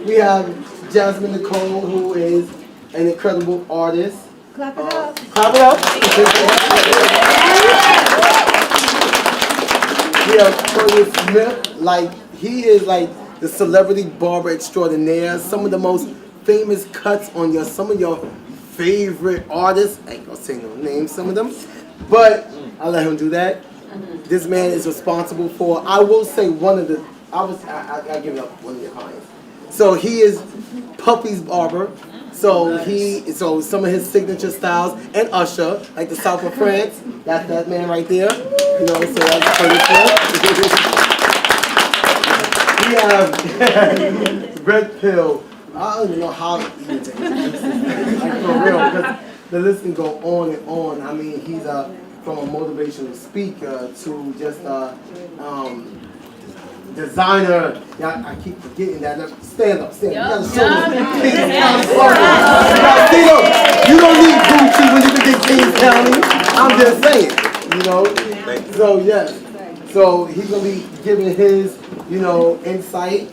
We have Jasmine Nicole, who is an incredible artist. Clap it up. Clap it up. We have Curtis Smith. Like, he is like the celebrity barber extraordinaire. Some of the most famous cuts on some of your favorite artists. I ain't gonna say no names, some of them, but I'll let him do that. This man is responsible for, I will say one of the, I give it up one of your clients. So he is Puppy's barber. So some of his signature styles, and Usher, like the South of France, that's that man right there. You know, so that's pretty cool. We have Red Pill. I don't even know how to even take this. Like for real, because the list can go on and on. I mean, he's from a motivational speaker to just designer. Yeah, I keep forgetting that. Stand up. You gotta show them. You don't need Gucci when you can get Kings County. I'm just saying, you know. So yes. So he's gonna be giving his, insight.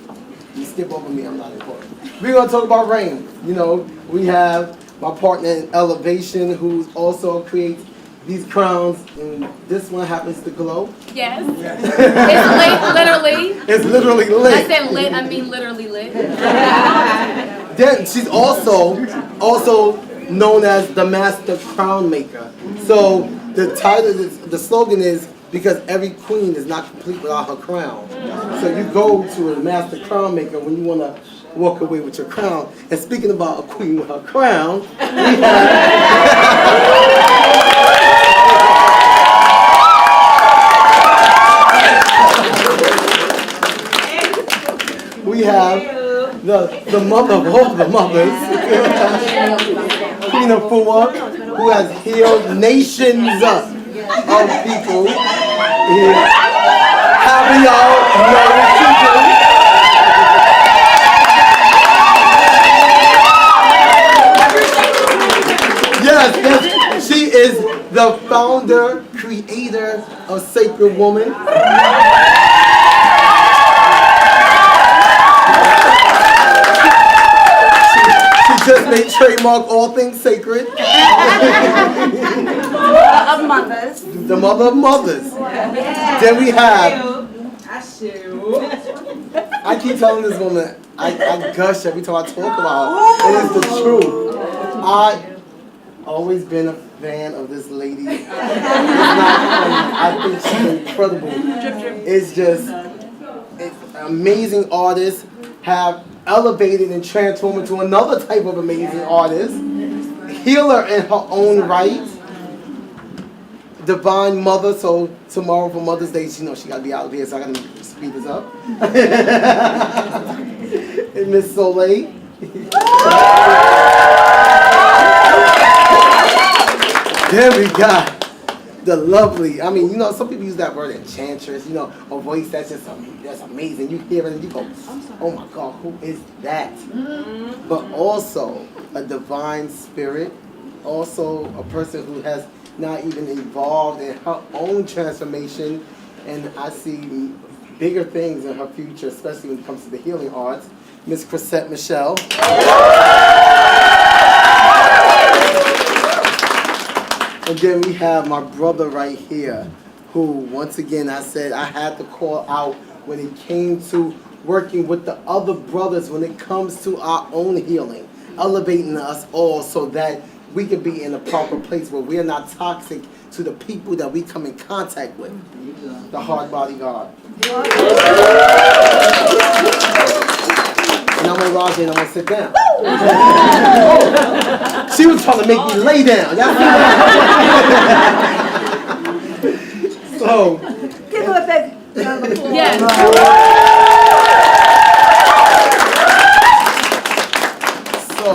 You skip over me, I'm not important. We're gonna talk about rain. We have my partner in Elevation, who also creates these crowns, and this one happens to glow. Yes. It's lit, literally. It's literally lit. I said lit, I mean literally lit. Then she's also known as the Master Crown Maker. So the title, the slogan is, because every queen is not complete without her crown. So you go to a Master Crown Maker when you want to walk away with your crown. And speaking about a queen with her crown, we have the mother of all the mothers, Queen AFUA, who has healed nations of people. How do y'all know Yes, she is the founder, creator of Sacred Woman. She just made trademark all things sacred. Of mothers. The mother of mothers. Then we have. I keep telling this woman, I gush every time I talk about her. It is the truth. I've always been a fan of this lady. It's not funny. I think she's incredible. It's just an amazing artist, have elevated and transformed into another type of amazing artist, healer in her own right, divine mother. So tomorrow for Mother's Day, she got to be out of here, so I got to speed this up. And Miss Soleil. There we got the lovely, some people use that word enchantress, a voice that's amazing. You hear it and you go, oh my God, who is that? But also a divine spirit, also a person who has not even involved in her own transformation, and I see bigger things in her future, especially when it comes to the healing arts, Miss Chrisette Michelle. And then we have my brother right here, who, once again, I said I had to call out when it came to working with the other brothers when it comes to our own healing, elevating us all so that we can be in a proper place where we are not toxic to the people that we come in contact with. The Heart Body God. And I'm going to rise and I'm going to sit down. She was trying to make me lay down. So. Give her a big round of applause. Yes. So,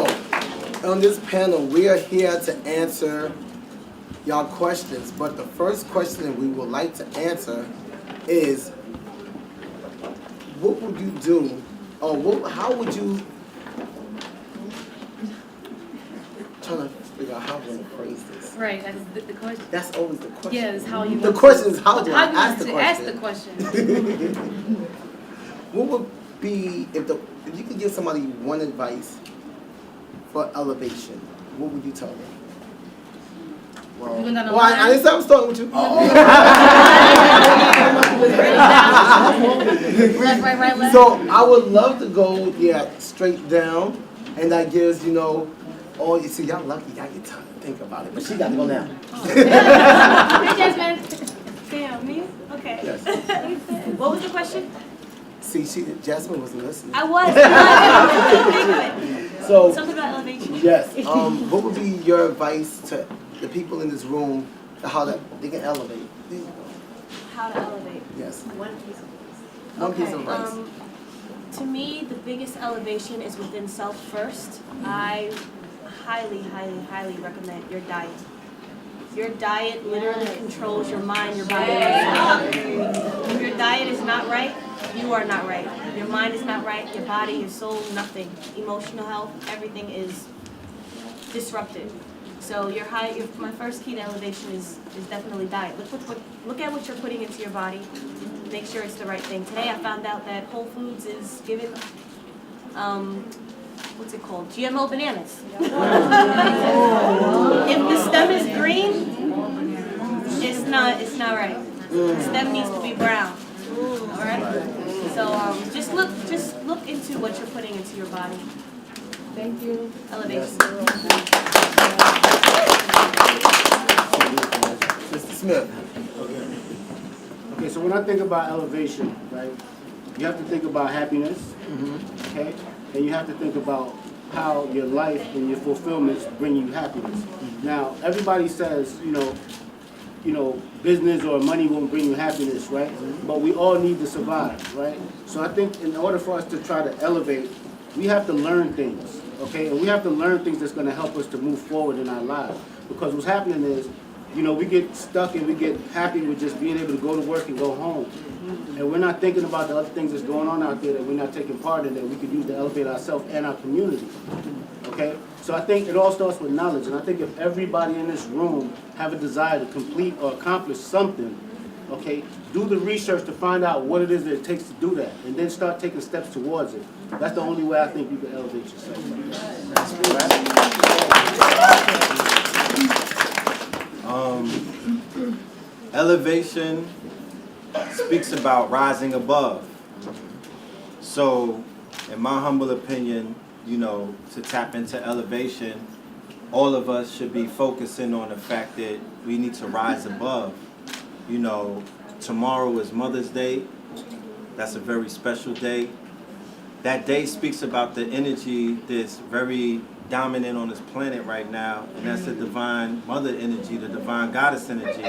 on this panel, we are here to answer y'all questions. But the first question that we would like to answer is, what would you do? How would you, trying to figure out how I'm going to phrase this. Right, that's the question. That's always the question. Yes, how you. The question is, how do I ask the question? What would be, if if you could give somebody one advice for elevation, what would you tell them? Well, You gonna I didn't say I was talking with you. Right, left. So I would love to go, straight down, and that gives, all you see, y'all lucky, y'all get time to think about it, but she got to go now. Hey, Jasmine. Damn, me? Okay. Yes. What was the question? See, Jasmine wasn't listening. I was. So, Something about elevation. yes, what would be your advice to the people in this room, how they can elevate? How to elevate. Yes. One piece of One piece of advice. To me, the biggest elevation is within self first. I highly, highly, highly recommend your diet. Your diet literally controls your mind, your body, and your soul. If your diet is not right, you are not right. Your mind is not right, your body, your soul, nothing. Emotional health, everything is disrupted. So my first key to elevation is definitely diet. Look at what you're putting into your body. Make sure it's the right thing. Today I found out that Whole Foods is giving, what's it called? GMO bananas. If the stem is green, it's not right. The stem needs to be brown. All right. So just look into what you're putting into your body. Thank you. Elevation. Mr. Smith. Okay, so when I think about elevation, right, you have to think about happiness, okay, and you have to think about how your life and your fulfillments bring you happiness. Now, everybody says, business or money won't bring you happiness, right? But we all need to survive, right? So I think in order for us to try to elevate, we have to learn things, okay? And we have to learn things that's going to help us to move forward in our lives. Because what's happening is, we get stuck and we get happy with just being able to go to work and go home. And we're not thinking about the other things that's going on out there that we're not taking part in that we can use to elevate ourselves and our community. Okay? So I think it all starts with knowledge. And I think if everybody in this room have a desire to complete or accomplish something, okay, do the research to find out what it is that it takes to do that. And then start taking steps towards it. That's the only way I think you can elevate yourself. Elevation speaks about rising above. So, in my humble opinion, to tap into elevation, all of us should be focusing on the fact that we need to rise above. Tomorrow is Mother's Day. That's a very special day. That day speaks about the energy that's very dominant on this planet right now, and that's the divine mother energy, the divine goddess energy.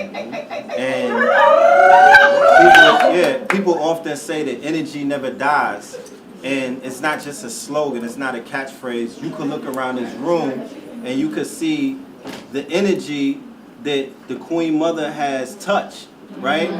And people often say that energy never dies, and it's not just a slogan, it's not a catchphrase. You could look around this room and you could see the energy that the Queen Mother has touched, right?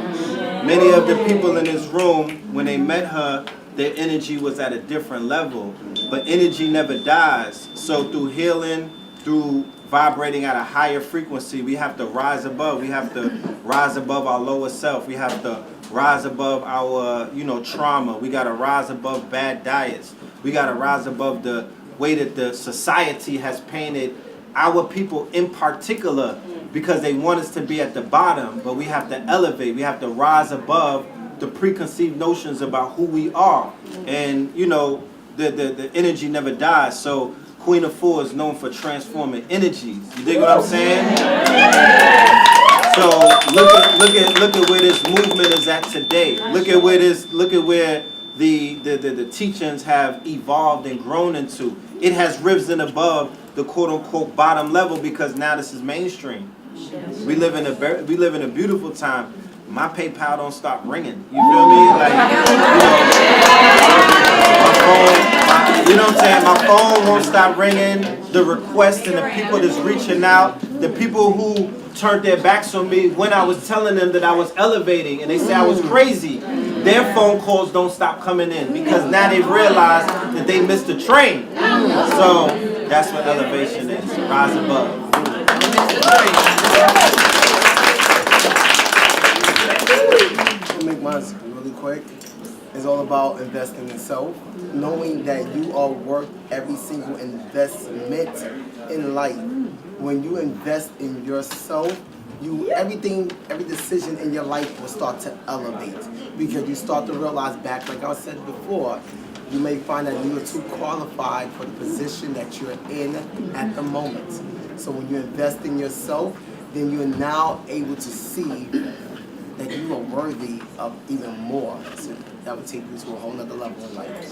Many of the people in this room, when they met her, their energy was at a different level, but energy never dies. So through healing, through vibrating at a higher frequency, we have to rise above. We have to rise above our lower self. We have to rise above our, trauma. We got to rise above bad diets. We got to rise above the way that the society has painted our people in particular, because they want us to be at the bottom, but we have to elevate. We have to rise above the preconceived notions about who we are. And the energy never dies. So Queen AFUA is known for transforming energies. You dig what I'm saying? So look at where this movement is at today. Look at where the teachings have evolved and grown into. It has risen above the quote unquote bottom level because now this is mainstream. We live in a beautiful time. My PayPal don't stop ringing. You feel me? Like, my phone, what I'm saying? My phone won't stop ringing. The requests and the people that's reaching out, the people who turned their backs on me when I was telling them that I was elevating and they say I was crazy, their phone calls don't stop coming in because now they've realized that they missed the train. So that's what elevation is. Rise above. I'll make mine really quick. is all about investing in self, knowing that you are worth every single investment in life. When you invest in yourself, every decision in your life will start to elevate, because you start to realize back, like I said before, you may find that you are too qualified for the position that you're in at the moment. So when you invest in yourself, then you are now able to see that you are worthy of even more. So that would take you to a whole nother level in life.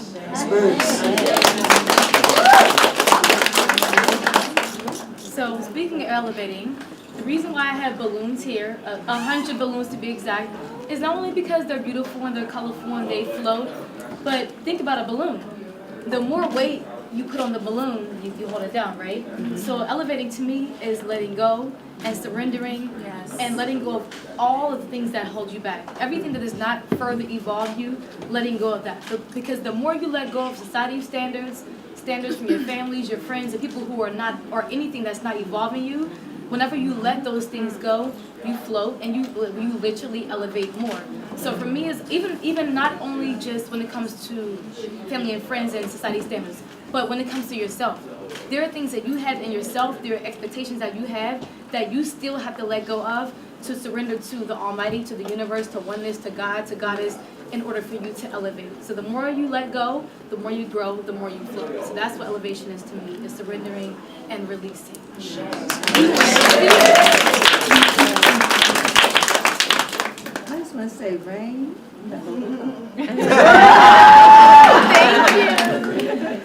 So speaking of elevating, the reason why I have balloons here, 100 balloons to be exact, is not only because they're beautiful and they're colorful and they float, but think about a balloon. The more weight you put on the balloon, you hold it down, right? So elevating to me is letting go and surrendering and letting go of all of the things that hold you back. Everything that does not further evolve you, letting go of that. Because the more you let go of society standards from your families, your friends, the people who are not, or anything that's not evolving you, whenever you let those things go, you float and you literally elevate more. So for me, it's even not only just when it comes to family and friends and society standards, but when it comes to yourself. There are things that you have in yourself, there are expectations that you have that you still have to let go of to surrender to the Almighty, to the universe, to oneness, to God, to Goddess, in order for you to elevate. So the more you let go, the more you grow, the more you float. So that's what elevation is to me, is surrendering and releasing. I just want to say, rain. Thank you.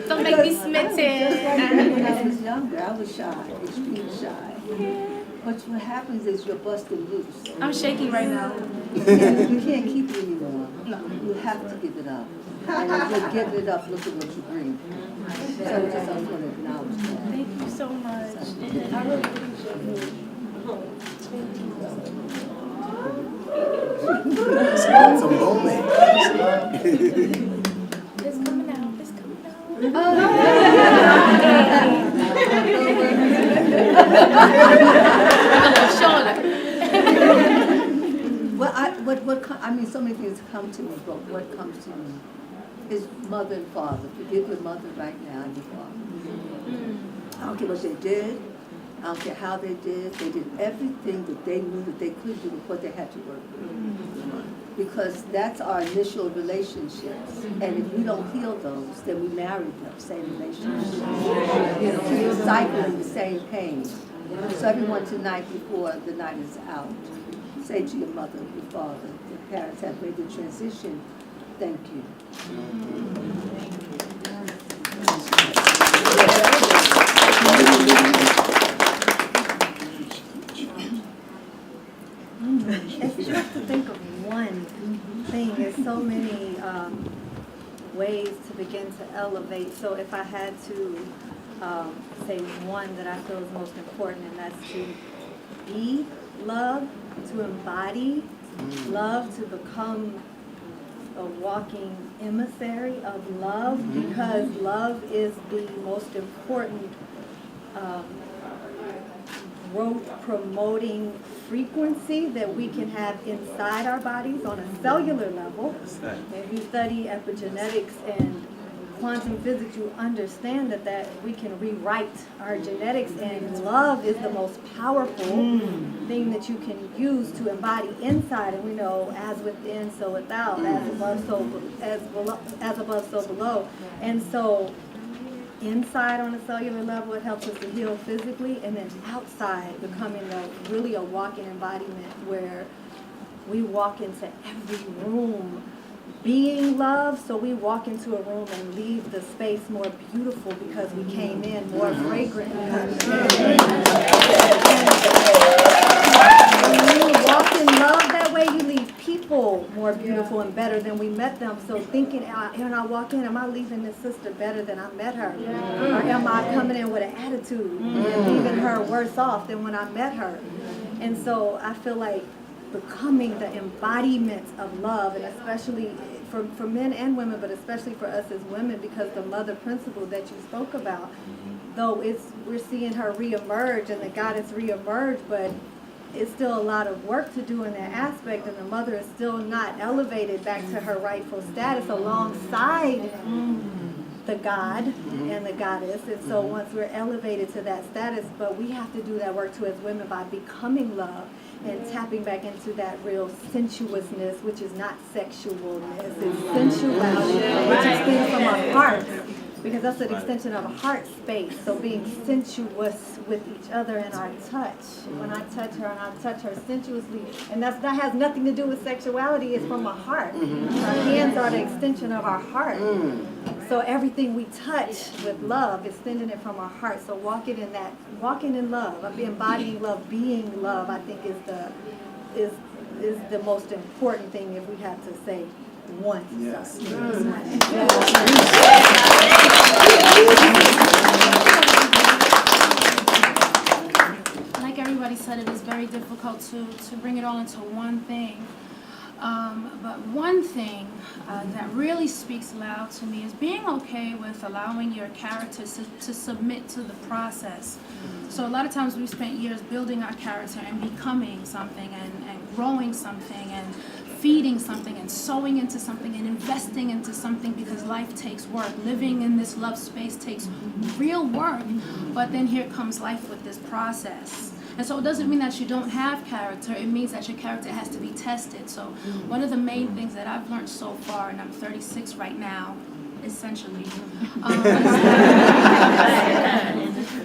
Don't make me smitten. When I was younger, I was shy, extremely shy. But what happens is you're busted loose. I'm shaking right now. You can't keep it anymore. No. You have to give it up. And if you give it up, look at what you bring. So I just want to acknowledge that. Thank you so much. I really appreciate it. It's a moment. It's coming out. It's coming out. Shoulder. Well, I mean, so many things come to me, but what comes to me is mother and father. Forgive your mother right now and your father. I don't care what they did. I don't care how they did. They did everything that they knew that they could do with what they had to work with. Because that's our initial relationships. And if we don't heal those, then we married them, same relationship. You know, keep cycling the same pain. So everyone tonight, before the night is out, say to your mother, your father, your parents have made the transition. Thank you. It's just to think of one thing. There's so many ways to begin to elevate. So if I had to say one that I feel is most important, and that's to be love, to embody love, to become a walking emissary of love, because love is the most important growth-promoting frequency that we can have inside our bodies on a cellular level. If you study epigenetics and quantum physics, you understand that we can rewrite our genetics, and love is the most powerful thing that you can use to embody inside. And we know, as within, so without, as above, so below. And so inside on a cellular level, it helps us to heal physically, and then outside, becoming really a walking embodiment where we walk into every room being love. So we walk into a room and leave the space more beautiful because we came in more fragrant. When you walk in love that way, you leave people more beautiful and better than we met them. So thinking, when I walk in, am I leaving this sister better than I met her? Or am I coming in with an attitude and leaving her worse off than when I met her? And so I feel like becoming the embodiment of love, and especially for men and women, but especially for us as women, because the mother principle that you spoke about, though we're seeing her reemerge and the goddess reemerge, but it's still a lot of work to do in that aspect, and the mother is still not elevated back to her rightful status alongside the God and the goddess. And so once we're elevated to that status, but we have to do that work too as women by becoming love and tapping back into that real sensuousness, which is not sexualness, it's sensuality, which extends from our heart. Because that's an extension of a heart space. So being sensuous with each other in our touch. When I touch her and I touch her sensuously, and that has nothing to do with sexuality, it's from our heart. Our hands are the extension of our heart. So everything we touch with love, extending it from our heart. So walking in love, embodying love, being love, I think is the most important thing if we have to say one. Yes. Like everybody said, it is very difficult to bring it all into one thing. But one thing that really speaks loud to me is being okay with allowing your character to submit to the process. So a lot of times we've spent years building our character and becoming something and growing something and feeding something and sowing into something and investing into something because life takes work. Living in this love space takes real work. But then here comes life with this process. And so it doesn't mean that you don't have character. It means that your character has to be tested. So one of the main things that I've learned so far, and I'm 36 right now, essentially,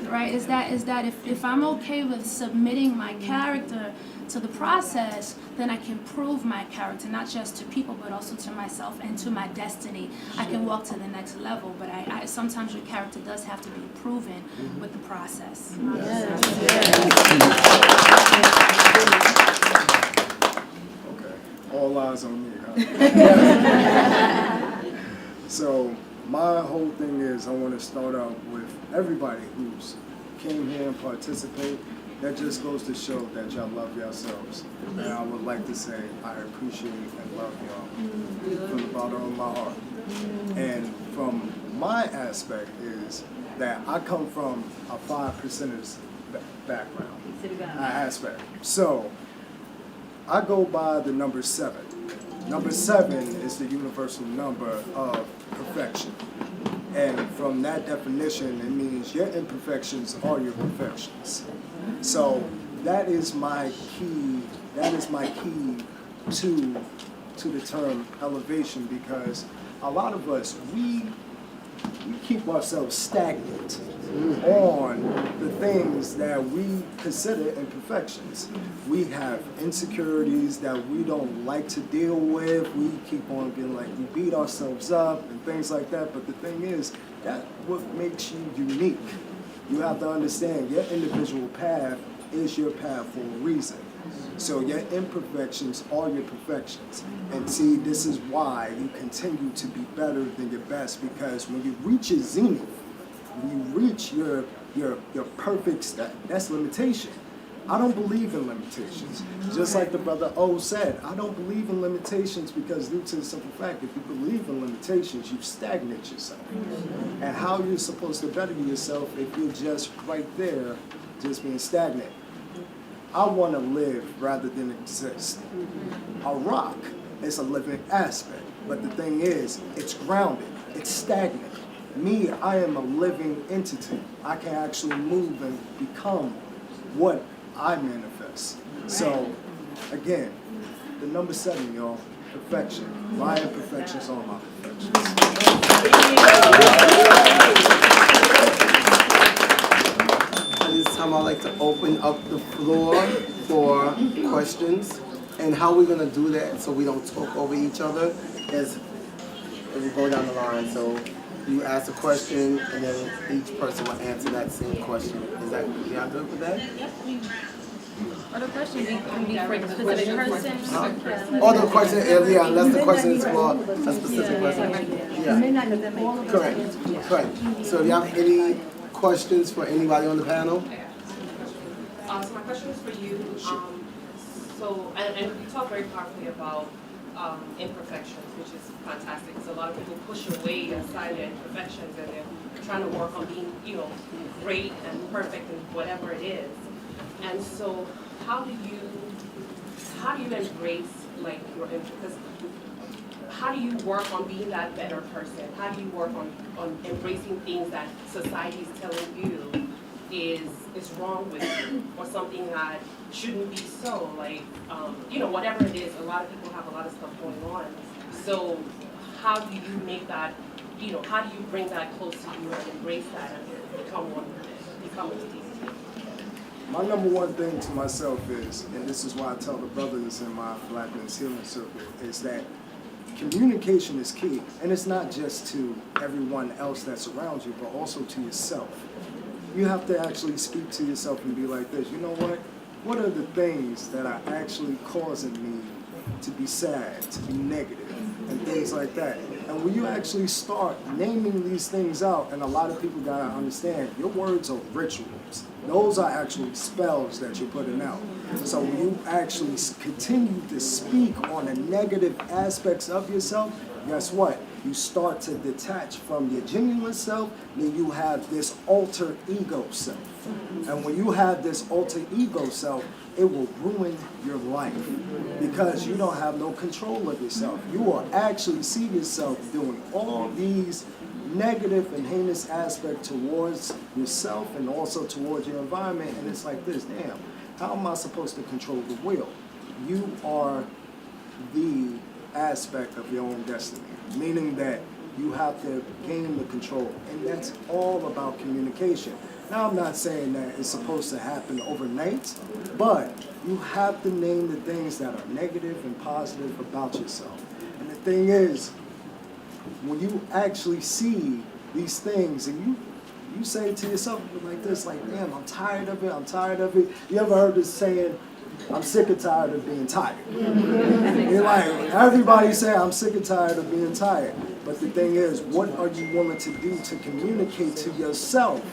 right, is that if I'm okay with submitting my character to the process, then I can prove my character, not just to people, but also to myself and to my destiny. I can walk to the next level, but I sometimes your character does have to be proven with the process. Okay, all eyes on me, huh? So my whole thing is I want to start out with everybody who's came here and participate. That just goes to show that y'all love yourselves. And I would like to say I appreciate and love y'all from the bottom of my heart. And from my aspect is that I come from a 5%ers background, aspect. So I go by the number 7. Number 7 is the universal number of perfection. And from that definition, it means your imperfections are your perfections. So that is my key. That is my key to the term elevation, because a lot of us we keep ourselves stagnant on the things that we consider imperfections. We have insecurities that we don't like to deal with. We keep on being like, we beat ourselves up and things like that. But the thing is, that's what makes you unique. You have to understand your individual path is your path for a reason. So your imperfections are your perfections. And see, this is why you continue to be better than your best, because when you reach your zenith, when you reach your perfect state, that's limitation. I don't believe in limitations. Just like the brother O said, I don't believe in limitations because due to the simple fact, if you believe in limitations, you stagnate yourself. And how you're supposed to better yourself if you're just right there, just being stagnant. I want to live rather than exist. A rock is a living aspect, but the thing is, it's grounded, it's stagnant. Me, I am a living entity. I can actually move and become what I manifest. So, again, the number 7, y'all, perfection. My imperfections are my perfections. At this time, I'd like to open up the floor for questions. And how we're going to do that so we don't talk over each other is we go down the line. So you ask a question, and then each person will answer that same question. Is that, y'all good with that? Yep. Other questions can be for a specific person. Or the question, yeah, unless the question is for a specific person. Yeah. Correct. Correct. So do y'all have any questions for anybody on the panel? So my question is for you. And you talk very powerfully about imperfections, which is fantastic, because a lot of people push away aside their imperfections and they're trying to work on being, great and perfect and whatever it is. And so how do you embrace like your because how do you work on being that better person? How do you work on embracing things that society is telling you is wrong with you or something that shouldn't be so? Like, you know, whatever it is, a lot of people have a lot of stuff going on. So how do you make that, you know, how do you bring that close to you and embrace that and become one with it, become a team? My number one thing to myself is, and this is why I tell the brothers in my Black Men's Healing Circle, is that communication is key. And it's not just to everyone else that's around you, but also to yourself. You have to actually speak to yourself and be like this, you know what? What are the things that are actually causing me to be sad, to be negative, and things like that? And when you actually start naming these things out, and a lot of people gotta understand, your words are rituals. Those are actually spells that you're putting out. So when you actually continue to speak on the negative aspects of yourself, guess what? You start to detach from your genuine self, then you have this alter ego self. And when you have this alter ego self, it will ruin your life because you don't have no control of yourself. You will actually see yourself doing all these negative and heinous aspects towards yourself and also towards your environment. And it's like this, damn, how am I supposed to control the wheel? You are the aspect of your own destiny, meaning that you have to gain the control. And that's all about communication. Now, I'm not saying that it's supposed to happen overnight, but you have to name the things that are negative and positive about yourself. And the thing is, when you actually see these things and you say to yourself like this, like, damn, I'm tired of it, I'm tired of it. You ever heard this saying, I'm sick and tired of being tired? You're like, everybody say, I'm sick and tired of being tired. But the thing is, what are you willing to do to communicate to yourself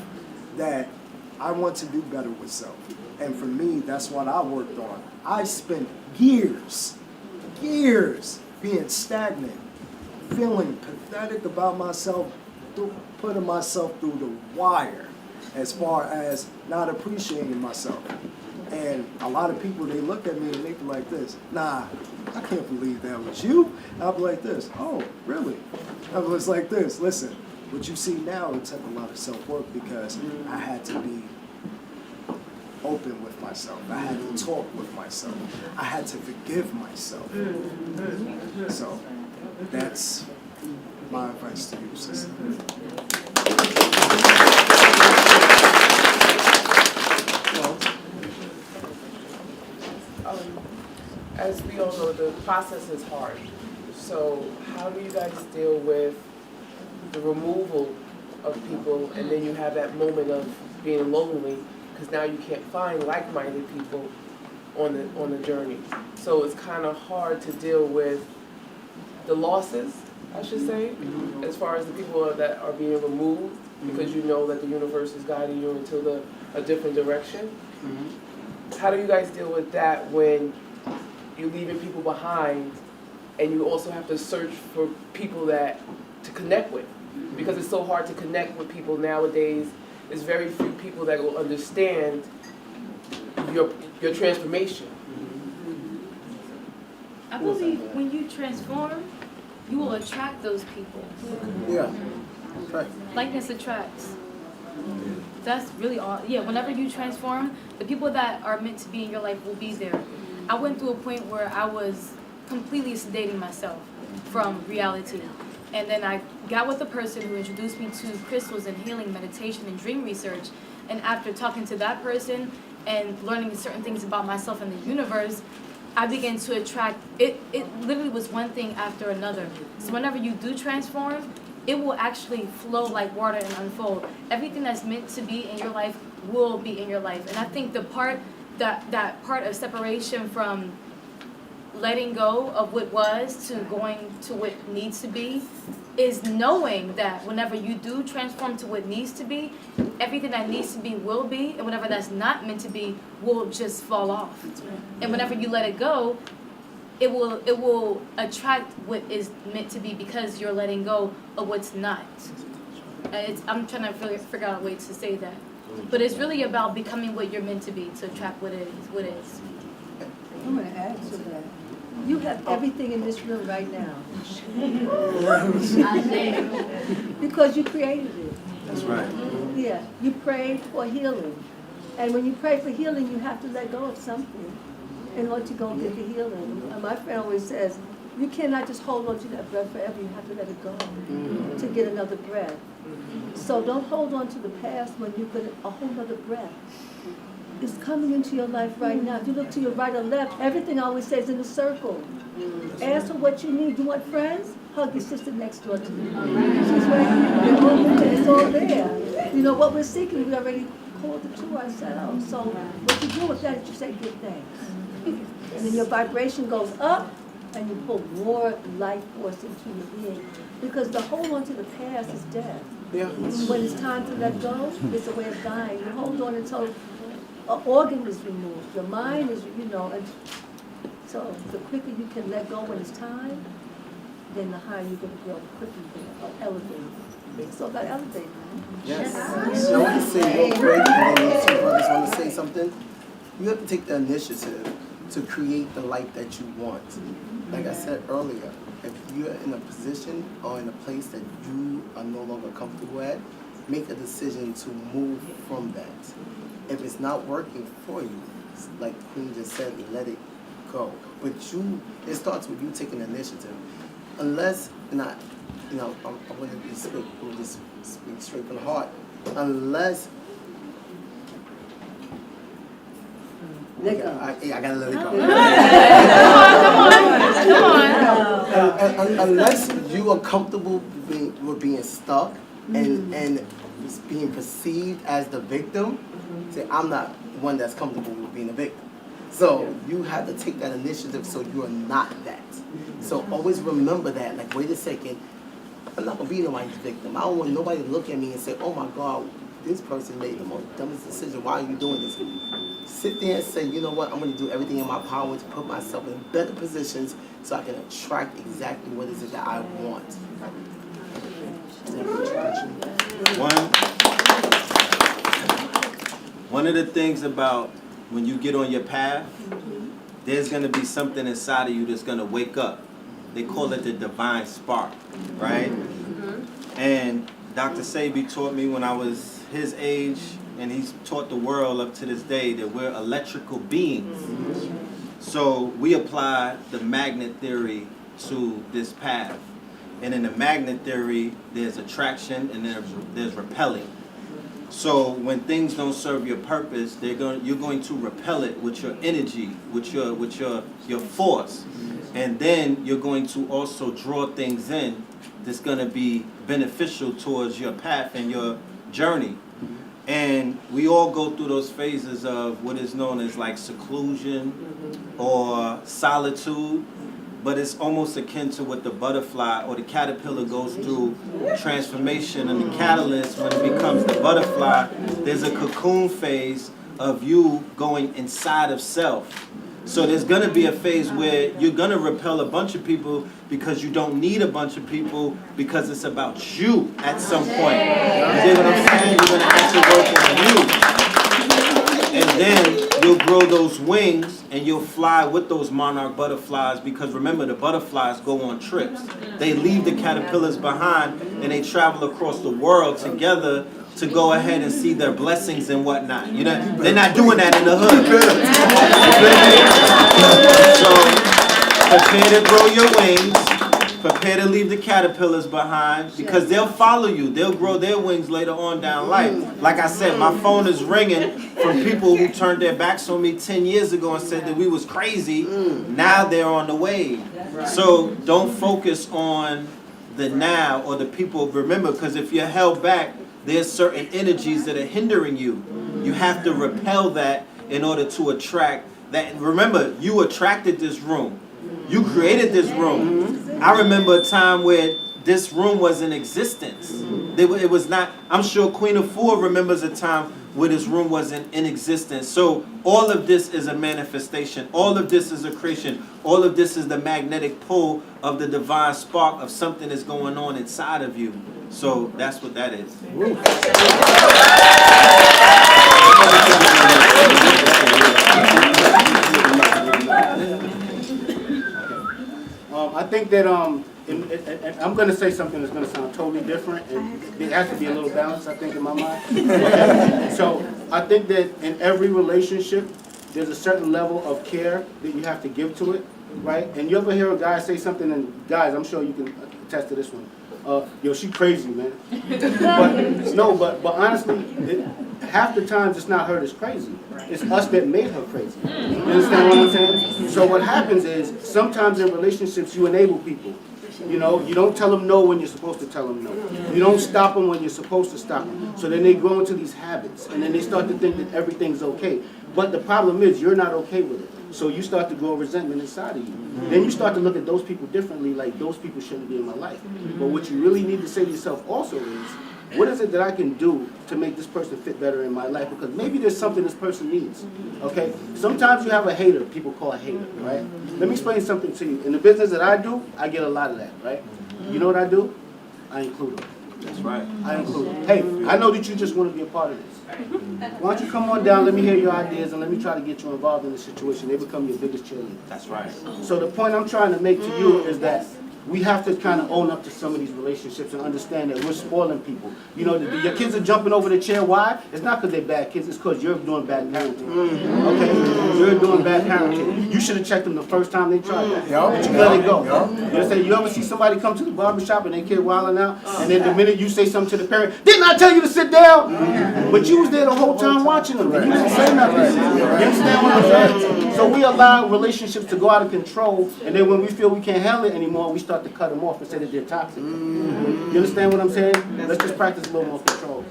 that I want to do better with self? And for me, that's what I worked on. I spent years being stagnant, feeling pathetic about myself, putting myself through the wire as far as not appreciating myself. And a lot of people, they look at me and they be like this, nah, I can't believe that was you. I'll be like this, oh, really? I was like this, listen, what you see now, it took a lot of self-work because I had to be open with myself. I had to talk with myself. I had to forgive myself. So that's my advice to you, sister. As we all know, the process is hard. So how do you guys deal with the removal of people, and then you have that moment of being lonely because now you can't find like-minded people on the journey? So it's kind of hard to deal with the losses, I should say, as far as the people that are being removed, because you know that the universe is guiding you into a different direction. How do you guys deal with that when you're leaving people behind and you also have to search for people to connect with? Because it's so hard to connect with people nowadays. There's very few people that will understand your transformation. I believe when you transform, you will attract those people. Yeah. Right. Likeness attracts. That's really all. Yeah, whenever you transform, the people that are meant to be in your life will be there. I went through a point where I was completely sedating myself from reality. And then I got with a person who introduced me to crystals and healing, meditation, and dream research. And after talking to that person and learning certain things about myself and the universe, I began to attract, it literally was one thing after another. So whenever you do transform, it will actually flow like water and unfold. Everything that's meant to be in your life will be in your life. And I think the part, that part of separation from letting go of what was to going to what needs to be is knowing that whenever you do transform to what needs to be, everything that needs to be will be, and whatever that's not meant to be will just fall off. And whenever you let it go, it will attract what is meant to be because you're letting go of what's not. I'm trying to figure out a way to say that. But it's really about becoming what you're meant to be to attract what it is. I'm gonna add to that. You have everything in this room right now. Because you created it. That's right. Yeah, you prayed for healing. And when you pray for healing, you have to let go of something in order to go get the healing. My friend always says, you cannot just hold on to that breath forever. You have to let it go to get another breath. So don't hold on to the past when you get a whole other breath. It's coming into your life right now. If you look to your right or left, everything always says in a circle. Ask for what you need. You want friends? Hug your sister next door to you. She's right here. It's all there. You know, what we're seeking, we already called it to ourselves. So what you do with that is you say good thanks. And then your vibration goes up, and you pull more life force into your being. Because the hold on to the past is death. Yeah. When it's time to let go, it's a way of dying. You hold on until an organ is removed. Your mind is, you know, and so the quicker you can let go when it's time, then the higher you're going to go, the quicker you're going to elevate. So about elevating. Yes. I want to say real quick, and then these two brothers want to say something. You have to take the initiative to create the life that you want. Like I said earlier, if you're in a position or in a place that you are no longer comfortable at, make a decision to move from that. If it's not working for you, like Queen just said, let it go. But it starts with you taking the initiative. Unless, I'm going to just speak straight from the heart. Unless, Let go. I gotta let it go. Come on. Unless you are comfortable with being stuck and being perceived as the victim, say, I'm not one that's comfortable with being a victim. So you have to take that initiative so you are not that. So always remember that, like, wait a second, I'm not going to be nobody's victim. I don't want nobody to look at me and say, oh my God, this person made the most dumbest decision. Why are you doing this? Sit there and say, you know what, I'm going to do everything in my power to put myself in better positions so I can attract exactly what it is that I want. One of the things about when you get on your path, there's going to be something inside of you that's going to wake up. They call it the divine spark, right? And Dr. Sebi taught me when I was his age, and he's taught the world up to this day, that we're electrical beings. So we apply the magnet theory to this path. And in the magnet theory, there's attraction and there's repelling. So when things don't serve your purpose, you're going to repel it with your energy, with your force. And then you're going to also draw things in that's going to be beneficial towards your path and your journey. And we all go through those phases of what is known as like seclusion or solitude, but it's almost akin to what the butterfly or the caterpillar goes through transformation. And the catalyst, when it becomes the butterfly, there's a cocoon phase of you going inside of self. So there's going to be a phase where you're going to repel a bunch of people because you don't need a bunch of people, because it's about you at some point. You see what I'm saying? You're going to actually work on you. And then you'll grow those wings and you'll fly with those monarch butterflies, because remember, the butterflies go on trips. They leave the caterpillars behind and they travel across the world together to go ahead and see their blessings and whatnot. You know, they're not doing that in the hood. So prepare to grow your wings. Prepare to leave the caterpillars behind, because they'll follow you. They'll grow their wings later on down life. Like I said, my phone is ringing from people who turned their backs on me 10 years ago and said that we was crazy. Now they're on the wave. So don't focus on the now or the people. Remember, because if you're held back, there's certain energies that are hindering you. You have to repel that in order to attract that. Remember, you attracted this room. You created this room. I remember a time where this room was in existence. It was not. I'm sure Queen AFUA remembers a time where this room wasn't in existence. So all of this is a manifestation. All of this is a creation. All of this is the magnetic pull of the divine spark of something that's going on inside of you. So that's what that is. think that and I'm gonna say something that's gonna sound totally different, and it has to be a little balance, I think, in my mind. So I think that in every relationship, there's a certain level of care that you have to give to it, right? And you ever hear a guy say something, and guys, I'm sure you can attest to this one. Yo, she crazy, man. But honestly, half the times it's not her that's crazy. It's us that made her crazy. You understand what I'm saying? So what happens is, sometimes in relationships, you enable people. You know, you don't tell them no when you're supposed to tell them no. You don't stop them when you're supposed to stop them. So then they grow into these habits, and then they start to think that everything's okay. But the problem is, you're not okay with it. So you start to grow resentment inside of you. Then you start to look at those people differently, like those people shouldn't be in my life. But what you really need to say to yourself also is, what is it that I can do to make this person fit better in my life? Because maybe there's something this person needs, okay? Sometimes you have a hater, people call a hater, right? Let me explain something to you. In the business that I do, I get a lot of that, right? You know what I do? I include them. That's right. I include them. Hey, I know that you just want to be a part of this. Why don't you come on down, let me hear your ideas, and let me try to get you involved in the situation. They become your biggest cheerleader. That's right. So the point I'm trying to make to you is that we have to kind of own up to some of these relationships and understand that we're spoiling people. You know, your kids are jumping over the chair. Why? It's not because they're bad kids. It's because you're doing bad parenting. Okay? You're doing bad parenting. You should have checked them the first time they tried that. But you let it go. You ever see somebody come to the barbershop and they kid wilding out, and then the minute you say something to the parent, didn't I tell you to sit down? But you was there the whole time watching them. And you didn't say nothing. You understand what I'm saying? So we allow relationships to go out of control, and then when we feel we can't handle it anymore, we start to cut them off and say that they're toxic. You understand what I'm saying? Let's just practice a little more control.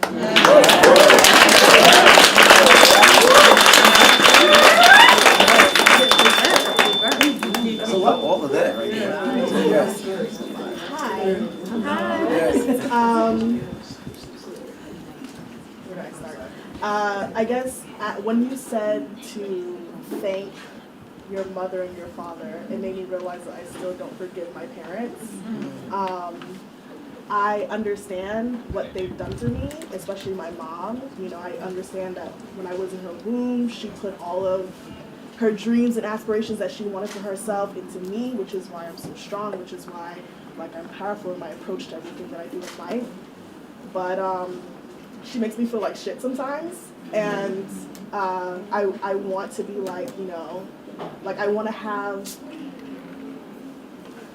So what? All of that right there. Yes. Hi. Where do I start? I guess when you said to thank your mother and your father, it made me realize that I still don't forgive my parents. I understand what they've done to me, especially my mom. You know, I understand that when I was in her womb, she put all of her dreams and aspirations that she wanted for herself into me, which is why I'm so strong, which is why I'm powerful in my approach to everything that I do in life. But she makes me feel like shit sometimes, and I want to be like, you know, like I want to have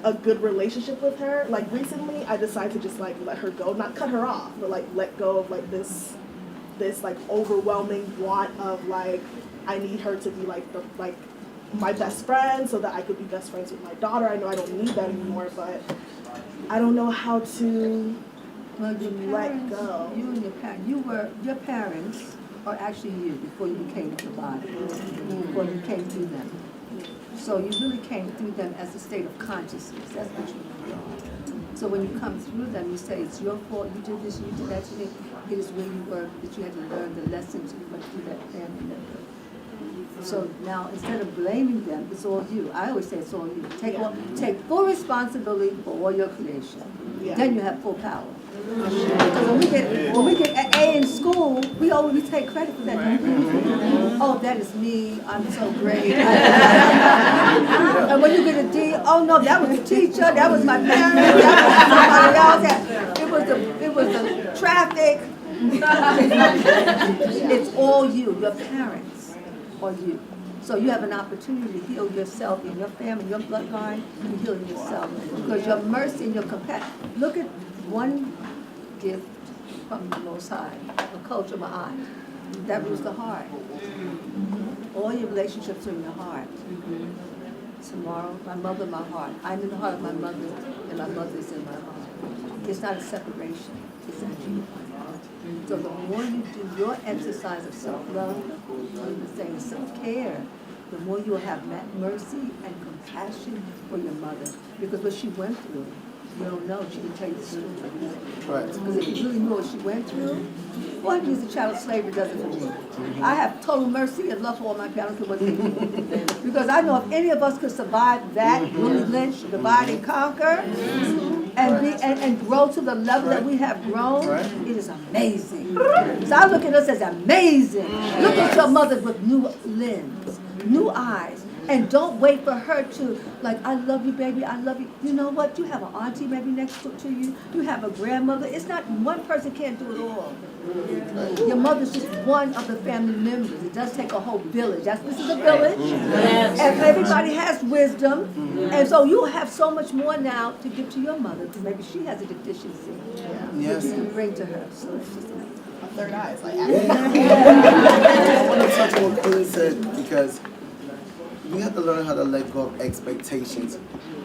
a good relationship with her. Like recently, I decided to just like let her go, not cut her off, but like let go of like this like overwhelming want of like I need her to be like my best friend so that I could be best friends with my daughter. I know I don't need that anymore, but I don't know how to let go. You and your parents are actually you before you became the body, before you came through them. So you really came through them as a state of consciousness. That's what you really are. So when you come through them, you say, it's your fault, you did this, you did that to me. It is where you were, that you had to learn the lessons you went through that family member. So now, instead of blaming them, it's all you. I always say it's all you. Take full responsibility for all your creation. Yeah. Then you have full power. Because when we get an A in school, we always take credit for that. Oh, that is me. I'm so great. And when you get a D, oh no, that was the teacher. That was my parents. That was somebody else. It was the traffic. It's all you. Your parents are you. So you have an opportunity to heal yourself and your family, your bloodline, and heal yourself. Because your mercy and your compassion. Look at one gift from the Most High, a culture ma'at. That was the heart. All your relationships are in your heart. Tomorrow, my mother, my heart. I'm in the heart of my mother, and my mother is in my heart. It's not a separation. It's actually a heart. So the more you do your exercise of self-love, saying self-care, the more you will have mercy and compassion for your mother. Because what she went through, you don't know. She can tell you the story. Right. Because if you really know what she went through, what is a child of slavery does it for me? I have total mercy and love for all my parents and what they do. Because I know if any of us could survive that, Willie Lynch, divide and conquer, and grow to the level that we have grown, it is amazing. So I look at us as amazing. Look at your mother with new limbs, new eyes. And don't wait for her to, like, I love you, baby, I love you. You know what? You have an auntie maybe next to you. You have a grandmother. It's not, one person can't do it all. Your mother's just one of the family members. It does take a whole village. This is a village. And everybody has wisdom. And so you have so much more now to give to your mother, because maybe she has a deficiency. Yes. You can bring to her. So it's just like, A third eye is like, I want to touch on what Queen said, because we have to learn how to let go of expectations.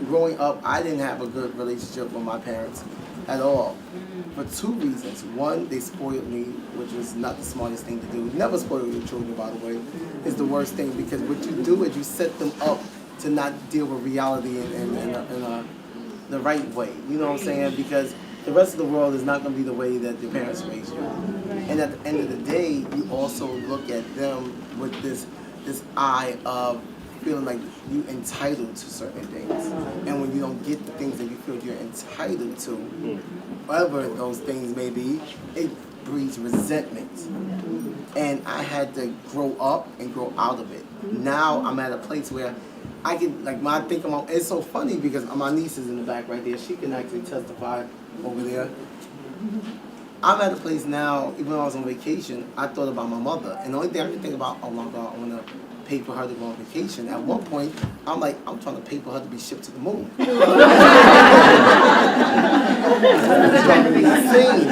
Growing up, I didn't have a good relationship with my parents at all, for two reasons. One, they spoiled me, which was not the smartest thing to do. Never spoil your children, by the way. It's the worst thing, because what you do is you set them up to not deal with reality in the right way. You know what I'm saying? Because the rest of the world is not going to be the way that your parents raised you. And at the end of the day, you also look at them with this eye of feeling like you're entitled to certain things. And when you don't get the things that you feel you're entitled to, whatever those things may be, it breeds resentment. And I had to grow up and grow out of it. Now I'm at a place where I can, like, my think about, it's so funny because my niece is in the back right there. She can actually testify over there. I'm at a place now, even when I was on vacation, I thought about my mother. And the only thing I could think about, oh my God, I want to pay for her to go on vacation. At one point, I'm like, I'm trying to pay for her to be shipped to the moon. It's driving me insane.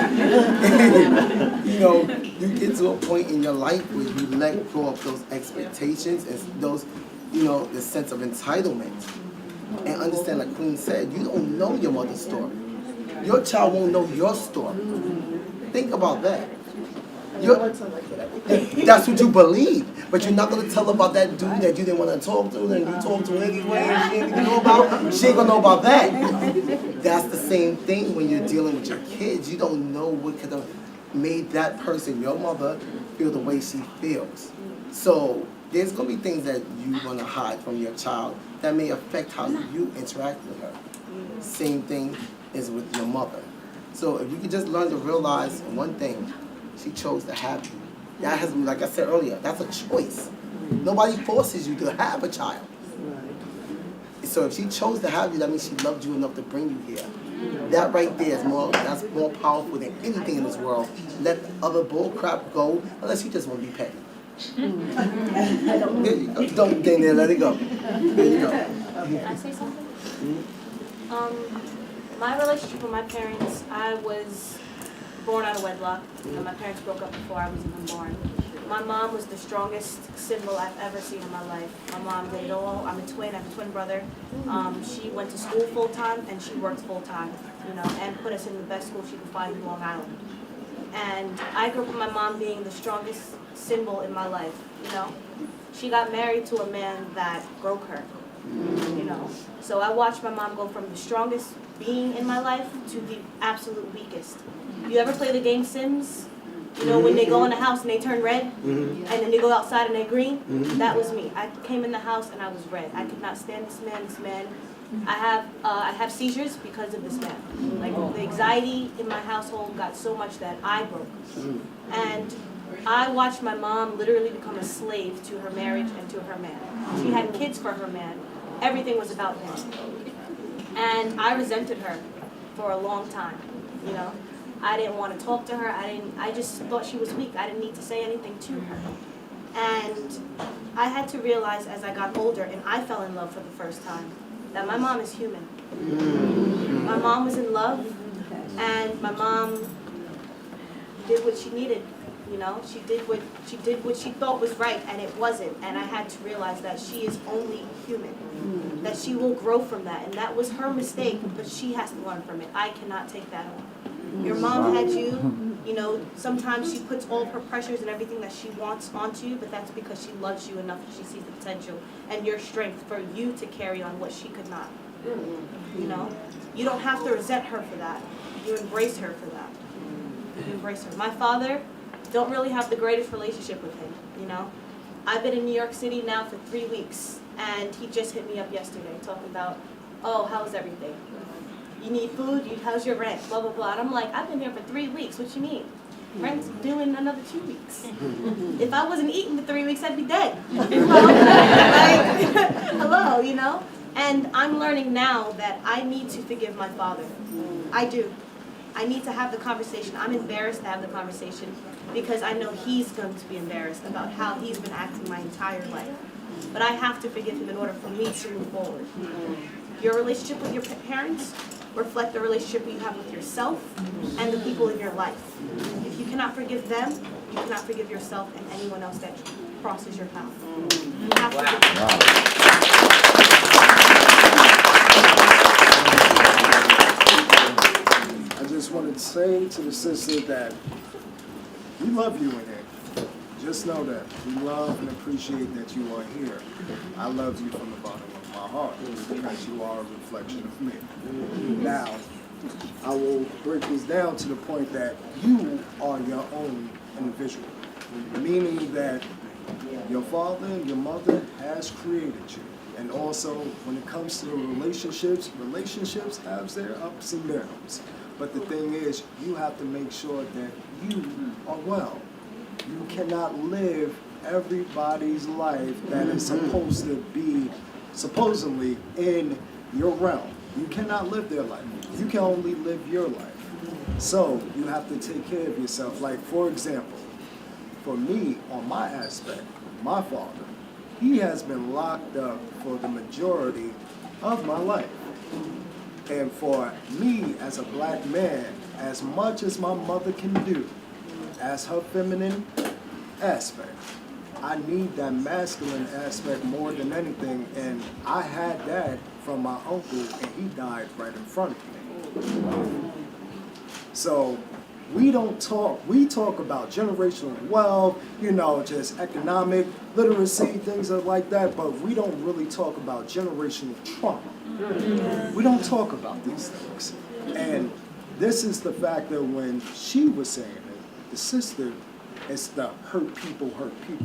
You know, you get to a point in your life where you let go of those expectations and those, you know, the sense of entitlement. And understand, like Queen said, you don't know your mother's story. Your child won't know your story. Think about that. That's what you believe, but you're not going to tell about that dude that you didn't want to talk to, and you talked to anyway, and she didn't even know about. She ain't going to know about that. That's the same thing when you're dealing with your kids. You don't know what could have made that person, your mother, feel the way she feels. So there's going to be things that you're going to hide from your child that may affect how you interact with her. Same thing is with your mother. So if you could just learn to realize one thing, she chose to have you. That has, like I said earlier, that's a choice. Nobody forces you to have a child. So if she chose to have you, that means she loved you enough to bring you here. That right there is that's more powerful than anything in this world. Let the other bull crap go, unless you just want to be petty. There you go. Don't get in there, let it go. There you go. Can I say something? My relationship with my parents, I was born out of wedlock. You know, my parents broke up before I was even born. My mom was the strongest symbol I've ever seen in my life. My mom did it all. I'm a twin. I have a twin brother. She went to school full time and she worked full time, you know, and put us in the best school she could find in Long Island. And I grew up with my mom being the strongest symbol in my life, you know. She got married to a man that broke her, you know. So I watched my mom go from the strongest being in my life to the absolute weakest. You ever play the game Sims? You know, when they go in the house and they turn red, and then they go outside and they're green? That was me. I came in the house and I was red. I could not stand this man. I have seizures because of this man. Like, the anxiety in my household got so much that I broke. And I watched my mom literally become a slave to her marriage and to her man. She had kids for her man. Everything was about him. And I resented her for a long time, you know. I didn't want to talk to her. I just thought she was weak. I didn't need to say anything to her. And I had to realize as I got older, and I fell in love for the first time, that my mom is human. My mom was in love, and my mom did what she needed. You know, she did what she thought was right, and it wasn't. And I had to realize that she is only human, that she will grow from that, and that was her mistake, but she has to learn from it. I cannot take that on. Your mom had you, you know, sometimes she puts all of her pressures and everything that she wants onto you, but that's because she loves you enough that she sees the potential and your strength for you to carry on what she could not. You know, you don't have to resent her for that. You embrace her for that. You embrace her. My father, don't really have the greatest relationship with him, you know. I've been in New York City now for 3 weeks, and he just hit me up yesterday talking about, oh, how's everything? You need food? How's your rent? Blah, blah, blah. And I'm like, I've been here for 3 weeks. What you mean? Rent's due in another 2 weeks. If I wasn't eating for 3 weeks, I'd be dead. Like, hello, you know? And I'm learning now that I need to forgive my father. I do. I need to have the conversation. I'm embarrassed to have the conversation because I know he's going to be embarrassed about how he's been acting my entire life. But I have to forgive him in order for me to move forward. Your relationship with your parents reflect the relationship you have with yourself and the people in your life. If you cannot forgive them, you cannot forgive yourself and anyone else that crosses your path. You have to forgive them. I just wanted to say to the sister that we love you in here. Just know that. We love and appreciate that you are here. I love you from the bottom of my heart because you are a reflection of me. Now, I will break this down to the point that you are your own individual, meaning that your father and your mother has created you. And also, when it comes to relationships, relationships have their ups and downs. But the thing is, you have to make sure that you are well. You cannot live everybody's life that is supposed to be supposedly in your realm. You cannot live their life. You can only live your life. So you have to take care of yourself. Like, for example, for me, on my aspect, my father, he has been locked up for the majority of my life. And for me, as a black man, as much as my mother can do, as her feminine aspect, I need that masculine aspect more than anything. And I had that from my uncle, and he died right in front of me. So we don't talk, we talk about generational wealth, you know, just economic literacy, things like that, but we don't really talk about generational trauma. We don't talk about these things. And this is the fact that when she was saying it, the sister, it's the hurt people factor.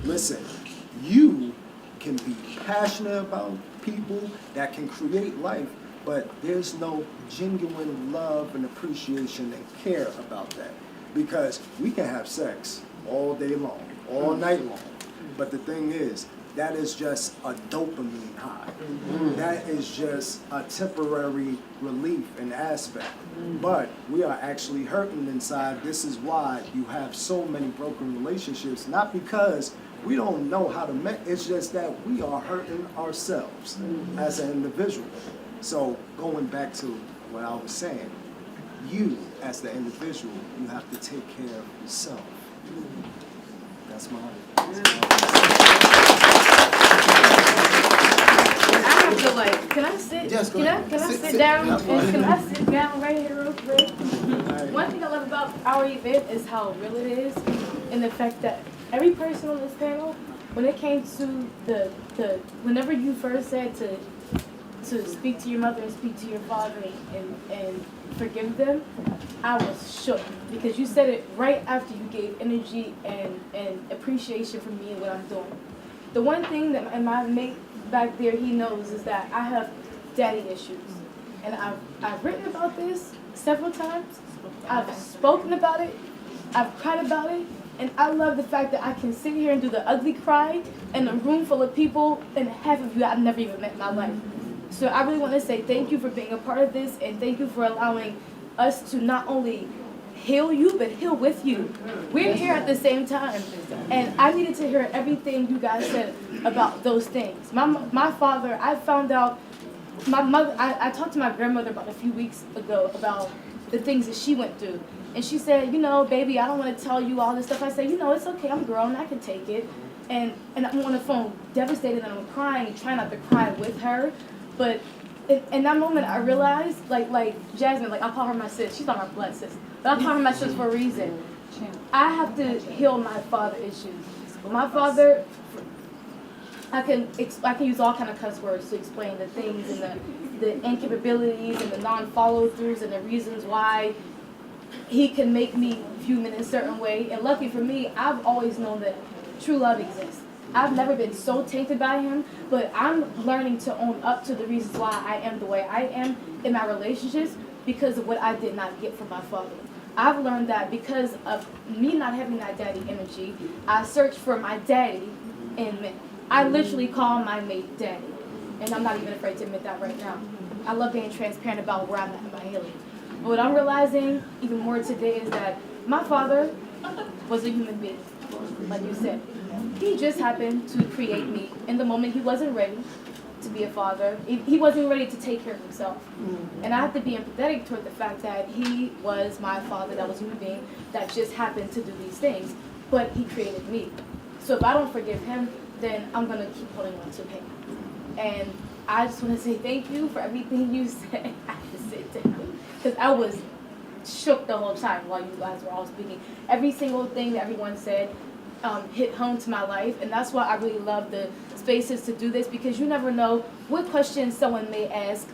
Listen, you can be passionate about people that can create life, but there's no genuine love and appreciation and care about that. Because we can have sex all day long, all night long, but the thing is, that is just a dopamine high. That is just a temporary relief and aspect. But we are actually hurting inside. This is why you have so many broken relationships, not because we don't know how to make, it's just that we are hurting ourselves as an individual. So going back to what I was saying, you as the individual, you have to take care of yourself. That's my I have to like, can I sit? Yes, go can ahead. I Sit sit down? down. Can I sit down right here real quick? One thing I love about our event is how real it is, and the fact that every person on this panel, when it came to the whenever you first said to speak to your mother and speak to your father and forgive them, I was shook because you said it right after you gave energy and appreciation for me and what I'm doing. The one thing that my mate back there, he knows, is that I have daddy issues. And I've written about this several times. I've spoken about it. I've cried about it. And I love the fact that I can sit here and do the ugly cry in a room full of people, and half of you I've never even met in my life. So I really want to say thank you for being a part of this, and thank you for allowing us to not only heal you, but heal with you. We're here at the same time. And I needed to hear everything you guys said about those things. My father, I found out, my mother, I talked to my grandmother about a few weeks ago about the things that she went through. And she said, you know, baby, I don't want to tell you all this stuff. I said, you know, it's okay, I'm grown, I can take it. And I'm on the phone devastated and I'm crying, trying not to cry with her. But in that moment, I realized, like Jasmine, like I'll call her my sis. She's not my blood sis, but I'll call her my sis for a reason. I have to heal my father issues. My father, I can use all kind of cuss words to explain the things and the incapabilities and the non-follow-throughs and the reasons why he can make me human in a certain way. And lucky for me, I've always known that true love exists. I've never been so tainted by him, but I'm learning to own up to the reasons why I am the way I am in my relationships because of what I did not get from my father. I've learned that because of me not having that daddy energy, I search for my daddy in men. I literally call my mate daddy, and I'm not even afraid to admit that right now. I love being transparent about where I'm at in my healing. But what I'm realizing even more today is that my father was a human being, like you said. He just happened to create me in the moment he wasn't ready to be a father. He wasn't ready to take care of himself. And I have to be empathetic toward the fact that he was my father, that was a human being, that just happened to do these things. But he created me. So if I don't forgive him, then I'm going to keep holding on to him. And I just want to say thank you for everything you said. I have to sit down. Because I was shook the whole time while you guys were all speaking. Every single thing that everyone said hit home to my life. And that's why I really love the spaces to do this, because you never know what questions someone may ask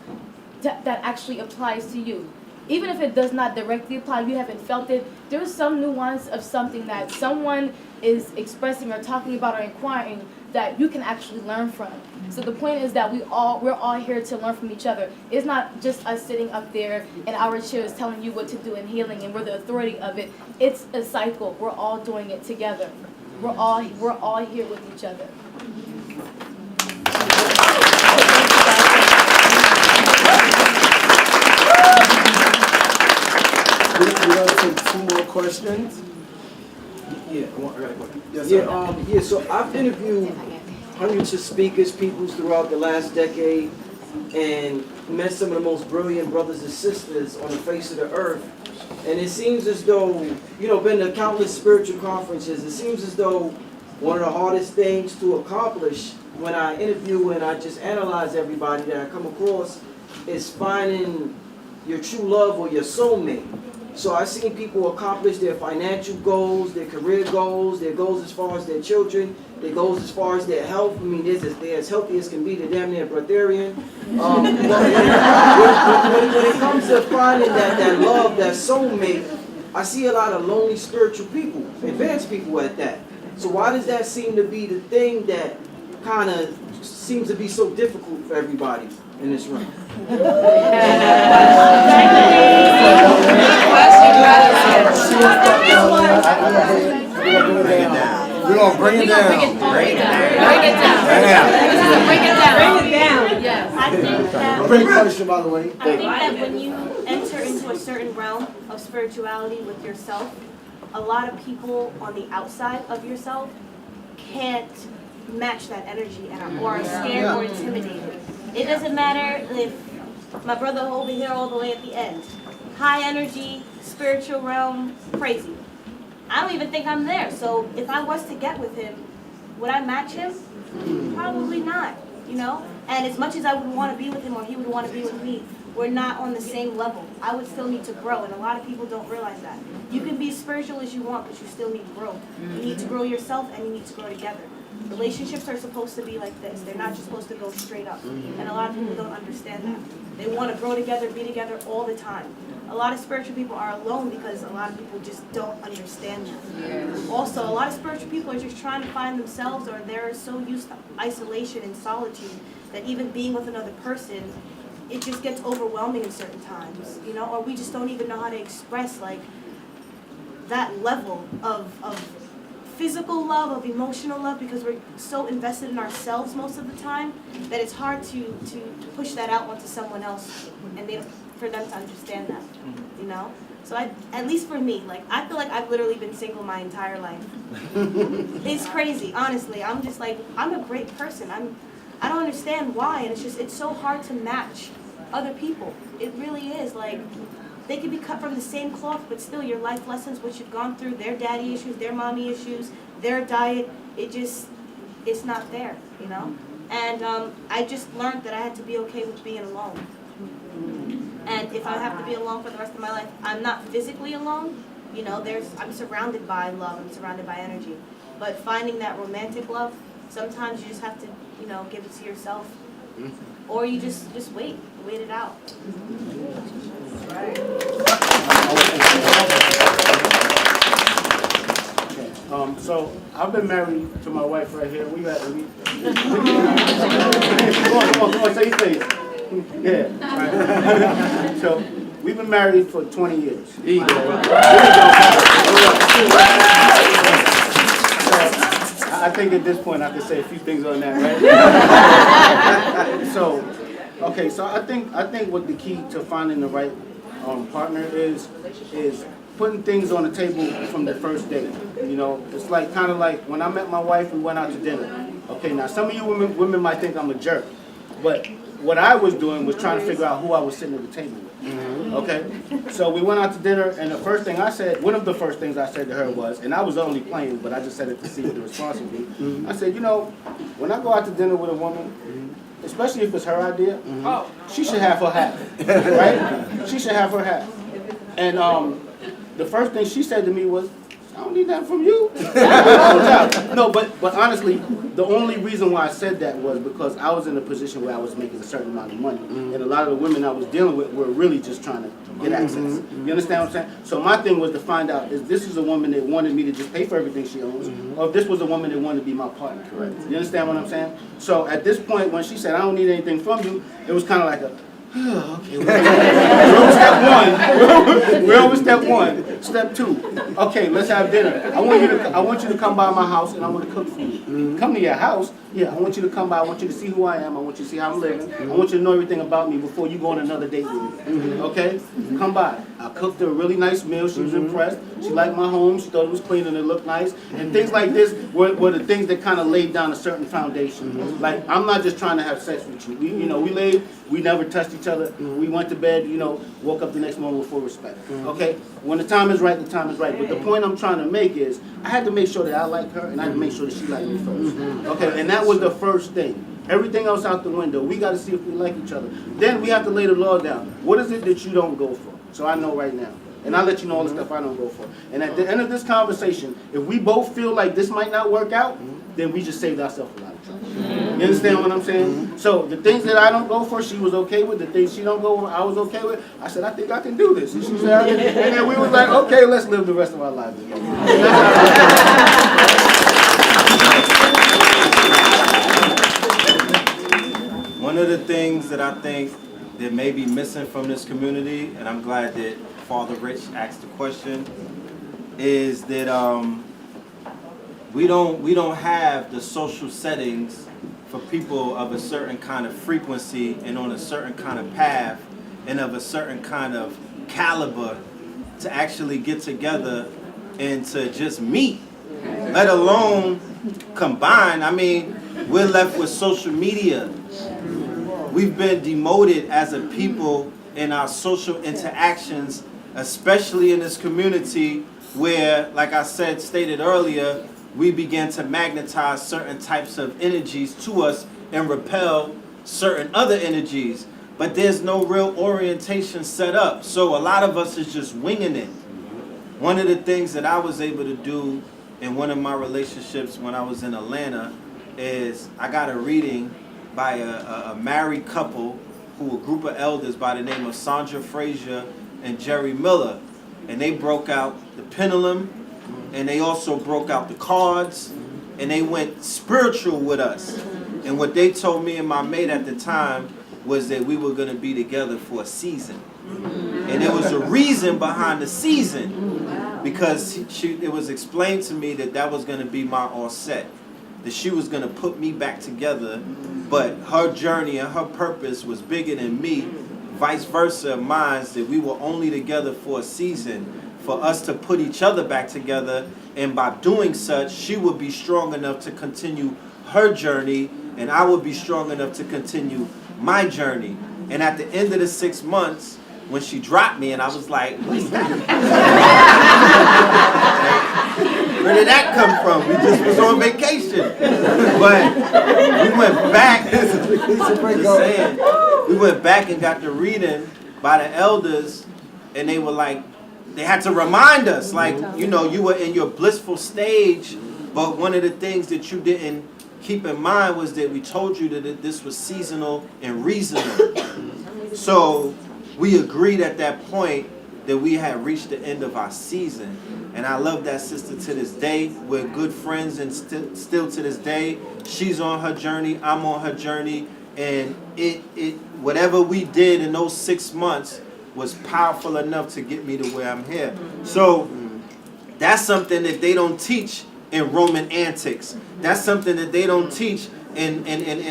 that actually applies to you. Even if it does not directly apply, you haven't felt it, there's some nuance of something that someone is expressing or talking about or inquiring that you can actually learn from. So the point is that we're all here to learn from each other. It's not just us sitting up there in our chairs telling you what to do in healing and we're the authority of it. It's a cycle. We're all doing it together. We're all here with each other. We're going to take 2 more questions. Yeah, I got a question. Yes, sir. Yeah, so I've interviewed hundreds of speakers, peoples throughout the last decade, and met some of the most brilliant brothers and sisters on the face of the earth. And it seems as though, been to countless spiritual conferences, it seems as though one of the hardest things to accomplish when I interview and I just analyze everybody that I come across is finding your true love or your soulmate. So I've seen people accomplish their financial goals, their career goals, their goals as far as their children, their goals as far as their health. I mean, they're as healthy as can be, they're damn near breatharian. But when it comes to finding that love, that soulmate, I see a lot of lonely spiritual people, advanced people at that. So why does that seem to be the thing that kind of seems to be so difficult for everybody in this room? We're going to bring it down. Bring it down. Yes. I think that Great question, by the way. I think that when you enter into a certain realm of spirituality with yourself, a lot of people on the outside of yourself can't match that energy and or are scared or intimidated. It doesn't matter if my brother over here all the way at the end, high energy, spiritual realm, crazy. I don't even think I'm there. So if I was to get with him, would I match him? Probably not, And as much as I would want to be with him or he would want to be with me, we're not on the same level. I would still need to grow, and a lot of people don't realize that. You can be as spiritual as you want, but you still need to grow. You need to grow yourself, and you need to grow together. Relationships are supposed to be like this. They're not just supposed to go straight up, and a lot of people don't understand that. They want to grow together, be together all the time. A lot of spiritual people are alone because a lot of people just don't understand that. Also, a lot of spiritual people are just trying to find themselves, or they're so used to isolation and solitude that even being with another person, it just gets overwhelming in certain times, or we just don't even know how to express like that level of physical love, of emotional love, because we're so invested in ourselves most of the time that it's hard to push that out onto someone else and for them to understand that, So at least for me, I feel like I've literally been single my entire life. It's crazy, honestly. I'm just I'm a great person. I don't understand why, and it's so hard to match other people. It really is. They could be cut from the same cloth, but still your life lessons, what you've gone through, their daddy issues, their mommy issues, their diet, it's not there, And I just learned that I had to be okay with being alone. And if I have to be alone for the rest of my life, I'm not physically alone. I'm surrounded by love, I'm surrounded by energy. But finding that romantic love, sometimes you just have to, give it to yourself. Or you just wait it out. Right. So I've been married to my wife right here. Come on, say your face. Yeah. So We've been married for 20 years. There you go. I think at this point I can say a few things on that, right? So I think what the key to finding the right partner is putting things on the table from the first date. You know, it's kind of like when I met my wife, we went out to dinner. Okay, now some of you women might think I'm a jerk, but what I was doing was trying to figure out who I was sitting at the table with. Okay, so we went out to dinner, and the first thing I said, one of the first things I said to her was, and I was only playing, but I just said it to see what the response would be. I said, you know, when I go out to dinner with a woman, especially if it's her idea, she should have her half, right? She should have her half. And the first thing she said to me was, I don't need that from you. No, but honestly, the only reason why I said that was because I was in a position where I was making a certain amount of money. And a lot of the women I was dealing with were really just trying to get access. You understand what I'm saying? So my thing was to find out if this is a woman that wanted me to just pay for everything she owns, or if this was a woman that wanted to be my partner. Correct. You understand what I'm saying? So at this point, when she said, I don't need anything from you, it was kind of like a, okay, we're over step one. We're over step one. Step two. Okay, let's have dinner. I want you to come by my house and I want to cook for you. Come to your house? Yeah, I want you to come by. I want you to see who I am. I want you to see how I'm living. I want you to know everything about me before you go on another date with me. Okay? Come by. I cooked her a really nice meal. She was impressed. She liked my home. She thought it was clean and it looked nice. And things like this were the things that kind of laid down a certain foundation. Like, I'm not just trying to have sex with you. We never touched each other. We went to bed, woke up the next morning with full respect. Okay? When the time is right, the time is right. But the point I'm trying to make is, I had to make sure that I like her and I had to make sure that she liked me first. Okay? And that was the first thing. Everything else out the window. We got to see if we like each other. Then we have to lay the law down. What is it that you don't go for? So I know right now. And I'll let you know all the stuff I don't go for. And at the end of this conversation, if we both feel like this might not work out, then we just saved ourselves a lot of trouble. You understand what I'm saying? So the things that I don't go for, she was okay with. The things she don't go for, I was okay with. I said, I think I can do this. And she said, I can. And then we was like, okay, let's live the rest of our lives together. One of the things that I think that may be missing from this community, and I'm glad that Father Rich asked the question, is that we don't have the social settings for people of a certain kind of frequency and on a certain kind of path and of a certain kind of caliber to actually get together and to just meet, let alone combine. I mean, we're left with social media. We've been demoted as a people in our social interactions, especially in this community where, like I stated earlier, we begin to magnetize certain types of energies to us and repel certain other energies. But there's no real orientation set up. So a lot of us is just winging it. One of the things that I was able to do in one of my relationships when I was in Atlanta is I got a reading by a married couple who a group of elders by the name of Sandra Frazier and Jerry Miller. And they broke out the pendulum, and they also broke out the cards, and they went spiritual with us. And what they told me and my mate at the time was that we were going to be together for a season. And there was a reason behind the season, because it was explained to me that was going to be my offset, that she was going to put me back together, but her journey and her purpose was bigger than me, vice versa mine, that we were only together for a season, for us to put each other back together, and by doing such, she would be strong enough to continue her journey, and I would be strong enough to continue my journey. And at the end of the 6 months, when she dropped me, and I was like, what's that? Where did that come from? We just was on vacation. But we went back, we went back and got the reading by the elders, and they were like, they had to remind us, like, you were in your blissful stage, but one of the things that you didn't keep in mind was that we told you that this was seasonal and reasonable. So we agreed at that point that we had reached the end of our season. And I love that sister to this day. We're good friends, and still to this day, she's on her journey, I'm on her journey, and whatever we did in those 6 months was powerful enough to get me to where I'm here. So that's something that they don't teach in Roman antics. That's something that they don't teach in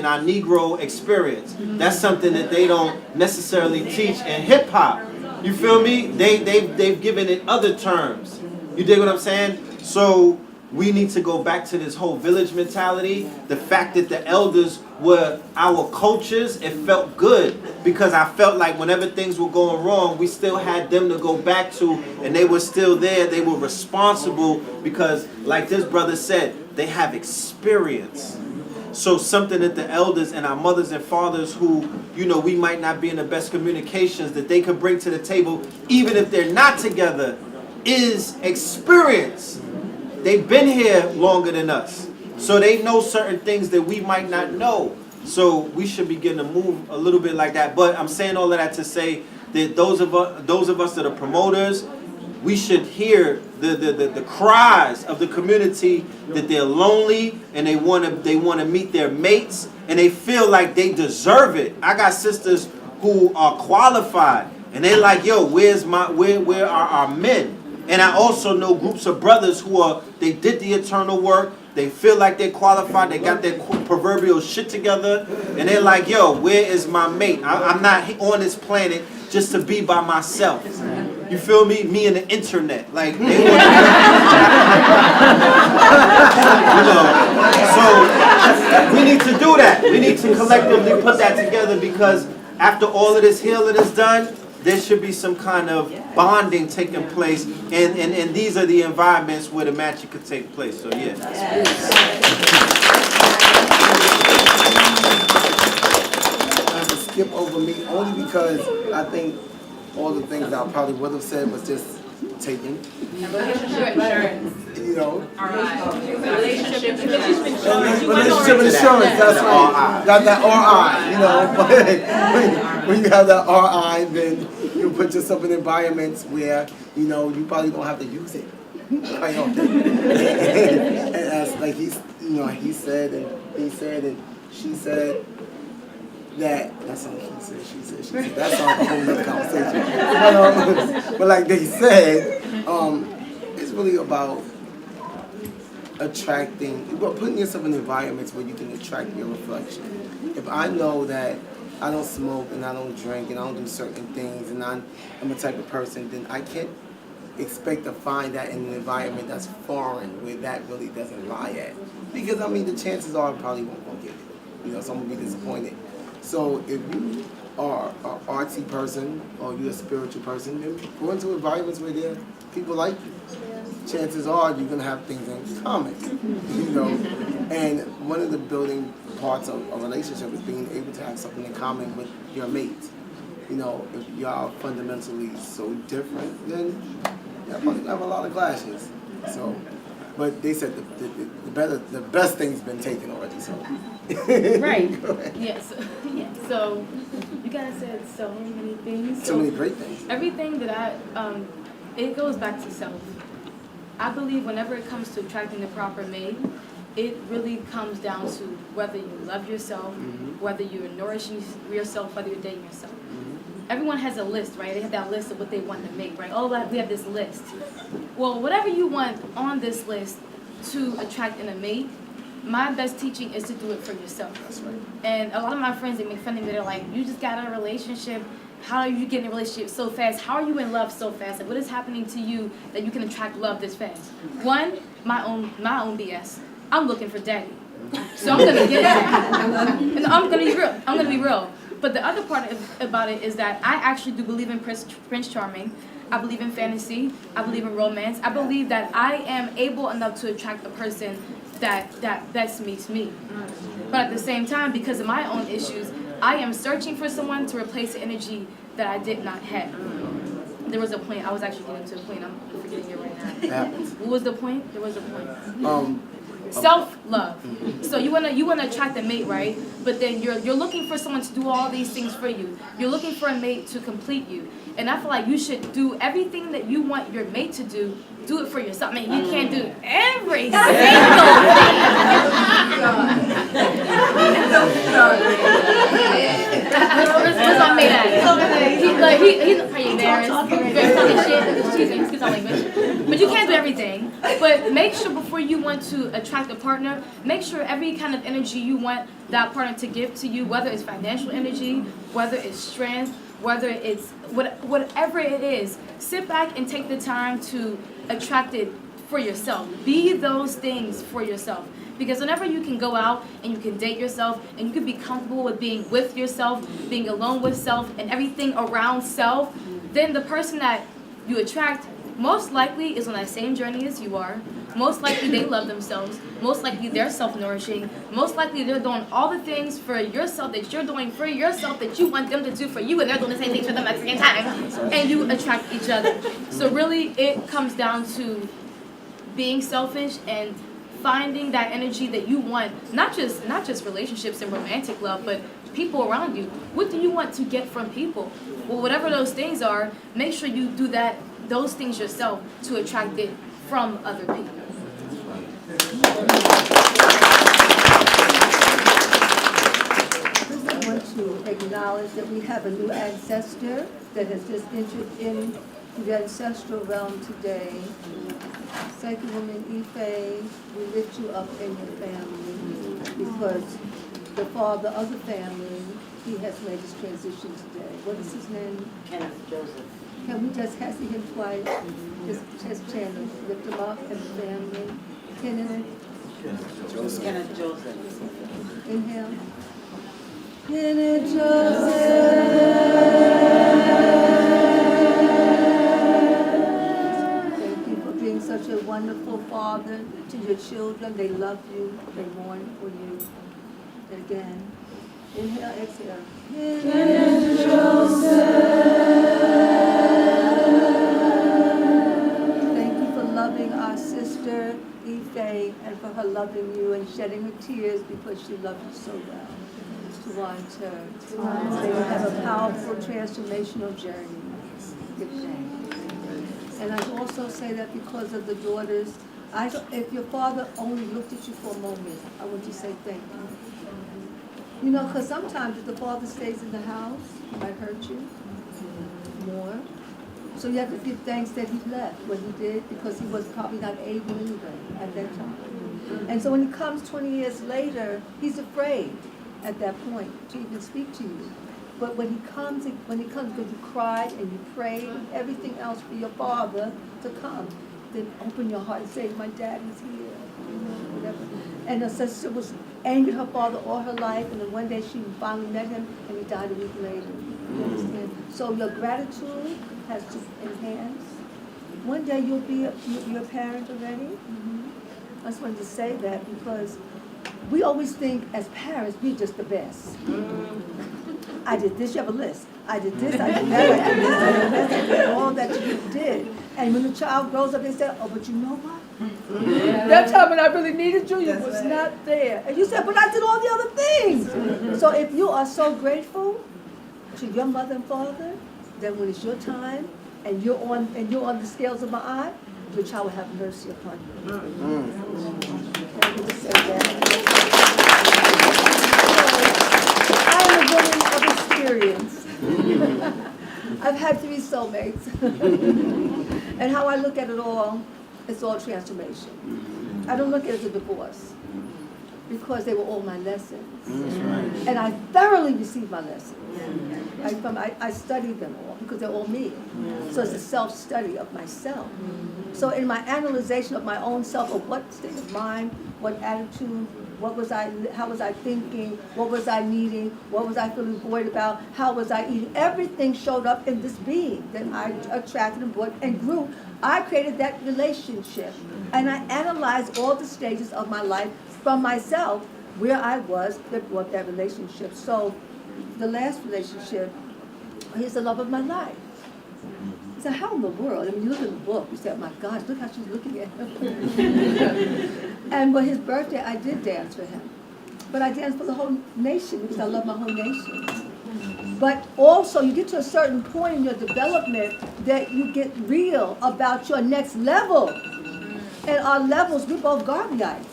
our Negro experience. That's something that they don't necessarily teach in hip hop. You feel me? They've given it other terms. You dig what I'm saying? So we need to go back to this whole village mentality. The fact that the elders were our coaches, it felt good because I felt like whenever things were going wrong, we still had them to go back to, and they were still there. They were responsible because, like this brother said, they have experience. So something that the elders and our mothers and fathers who, you know, we might not be in the best communications, that they could bring to the table, even if they're not together, is experience. They've been here longer than us. So they know certain things that we might not know. So we should begin to move a little bit like that. But I'm saying all of that to say that those of us that are promoters, we should hear the cries of the community that they're lonely and they want to meet their mates and they feel like they deserve it. I got sisters who are qualified and they're like, yo, where are our men? And I also know groups of brothers who they did the eternal work. They feel like they're qualified. They got their proverbial shit together. And they're like, yo, where is my mate? I'm not on this planet just to be by myself. You feel me? Me and the internet. Like, they want so we need to do that. We need to collectively put that together because after all of this healing is done, there should be some kind of bonding taking place, and these are the environments where the magic could take place. So yeah. I have to skip over me only because I think all the things I probably would have said was just taken. You know. Relationship insurance. That's right. Got that RI. You know. When you have that RI, then you put yourself in environments where you know you probably don't have to use it. And as like he said and she said that that's all he said. She said that's all a whole nother conversation. But like they said, it's really about putting yourself in environments where you can attract your reflection. If I know that I don't smoke and I don't drink and I don't do certain things and I'm a type of person, then I can't expect to find that in an environment that's foreign where that really doesn't lie at. Because I mean the chances are I probably won't get it. You know, so I'm gonna be disappointed. So if you are an artsy person or you're a spiritual person, then go into environments where there are people like you. Chances are you're gonna have things in common. You know, and one of the building parts of a relationship is being able to have something in common with your mate. You know, if y'all fundamentally so different, then y'all probably have a lot of clashes. So, but they said the best thing's been taken already. So, right. Yes. Yeah. So, you guys said so many things. So many great things. Everything that it goes back to self. I believe whenever it comes to attracting the proper mate, it really comes down to whether you love yourself, whether you're nourishing yourself, whether you're dating yourself. Everyone has a list, right? They have that list of what they want to make, right? Oh, we have this list. Well, whatever you want on this list to attract in a mate, my best teaching is to do it for yourself. That's right. And a lot of my friends, they make fun of me. They're like, you just got in a relationship. How are you getting in a relationship so fast? How are you in love so fast? Like, what is happening to you that you can attract love this fast? One, my own BS. I'm looking for daddy. So I'm gonna get it. And I'm gonna be real. I'm gonna be real. But the other part about it is that I actually do believe in Prince Charming. I believe in fantasy. I believe in romance. I believe that I am able enough to attract a person that best meets me. But at the same time, because of my own issues, I am searching for someone to replace the energy that I did not have. There was a point. I was actually getting to a point. I'm forgetting it right now. What was the point? There was a point. Self-love. So you wanna attract a mate, right? But then you're looking for someone to do all these things for you. You're looking for a mate to complete you. And I feel like you should do everything that you want your mate to do. Do it for yourself. I mean, you can't do every single thing. Where's my mate at? He's not praying, man. my language. But you can't do everything. But make sure before you want to attract a partner, make sure every kind of energy you want that partner to give to you, whether it's financial energy, whether it's strength, whether it's whatever it is, sit back and take the time to attract it for yourself. Be those things for yourself. Because whenever you can go out and you can date yourself and you can be comfortable with being with yourself, being alone with self and everything around self, then the person that you attract most likely is on that same journey as you are. Most likely they love themselves. Most likely they're self-nourishing. Most likely they're doing all the things for yourself that you're doing for yourself that you want them to do for you, and they're doing the same things for them at the same time. And you attract each other. So really it comes down to being selfish and finding that energy that you want, not just relationships and romantic love, but people around you. What do you want to get from people? Well, whatever those things are, make sure you do those things yourself to attract it from other people. I want to acknowledge that we have a new ancestor that has just entered in the ancestral realm today. Second woman, Ife, we lift you up in your family because the father of the family, he has made his transition today. What is his name? Kenneth Joseph. Can we just see him twice? Just chant him, lift him up in the family. Kenneth Joseph. Kenneth Joseph. Inhale. Kenneth Joseph. Such a wonderful father to your children. They love you. They mourn for you. And again, inhale, exhale. Kenneth Joseph. Thank you for loving our sister, Ife, and for her loving you and shedding her tears because she loved you so well. To they will have a powerful transformational journey. Give thanks. And I also say that because of the daughters, if your father only looked at you for a moment, I want to say thank you. You know, because sometimes if the father stays in the house, he might hurt you more. So you have to give thanks that he left when he did, because he was probably not able anyway at that time. And so when he comes 20 years later, he's afraid at that point to even speak to you. But when he comes, because you cried and you prayed and everything else for your father to come, then open your heart and say, my dad is here, whatever. And the sister was angry at her father all her life, and then one day she finally met him, and he died a week later. You understand? So your gratitude has to enhance. One day you'll be a parent already. I just wanted to say that because we always think as parents, we're just the best. I did this, you have a list. I did this, I did that, I did this, I did this, I did all that you did. And when the child grows up, they say, oh, but you know what? That time when I really needed you, you was not there. And you said, but I did all the other things. So if you are so grateful to your mother and father, then when it's your time and you're on the scales of my eye, your child will have mercy upon you. Can I just say that? I am a woman of experience. I've had 3 soulmates. And how I look at it all, it's all transformation. I don't look at it as a divorce because they were all my lessons. And I thoroughly received my lessons. I studied them all because they're all me. So it's a self-study of myself. So in my analyzation of my own self, of what state of mind, what attitude, how was I thinking, what was I needing, what was I feeling void about, how was I eating, everything showed up in this being that I attracted and brought and grew. I created that relationship, and I analyzed all the stages of my life from myself, where I was that brought that relationship. So the last relationship, he's the love of my life. I said, how in the world? I mean, you look at the book, you say, oh my gosh, look how she's looking at him. And for his birthday, I did dance for him. But I danced for the whole nation because I love my whole nation. But also, you get to a certain point in your development that you get real about your next level. And our levels, we're both Garveyites,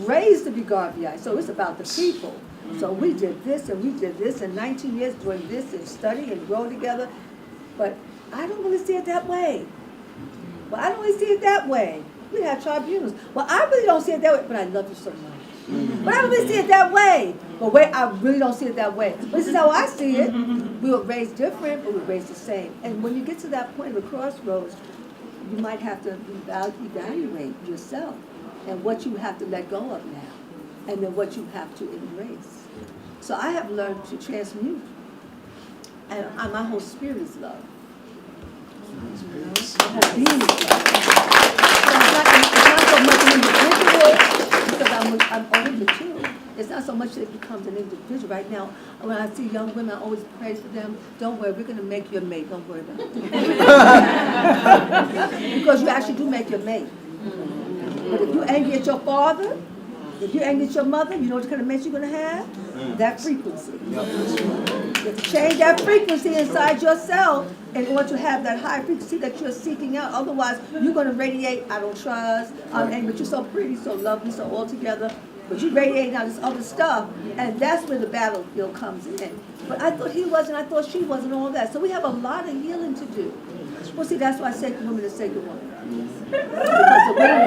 raised to be Garveyites. So it's about the people. So we did this and we did this, and 19 years doing this and study and grow together. But I don't really see it that way. Well, I don't really see it that way. We have tribunals. Well, I really don't see it that way, but I love you so much. But I don't really see it that way. But wait, I really don't see it that way. But this is how I see it. We were raised different, but we were raised the same. And when you get to that point of the crossroads, you might have to evaluate yourself and what you have to let go of now, and then what you have to embrace. So I have learned to transmute, and my whole spirit is love. My whole being is love. So it's not so much an individual, because I'm older too. It's not so much that it becomes an individual. Right now, when I see young women, I always pray for them. Don't worry, we're going to make you a mate. Don't worry about it. Because you actually do make your mate. But if you're angry at your father, if you're angry at your mother, you know what kind of mate you're going to have? That frequency. You have to change that frequency inside yourself in order to have that high frequency that you're seeking out. Otherwise, you're going to radiate, I don't trust, I'm angry, but you're so pretty, so lovely, so all together. But you radiate out this other stuff, and that's where the battlefield comes in. But I thought he wasn't, I thought she wasn't, all that. So we have a lot of healing to do. Well, see, that's why sacred women is sacred women. Because the women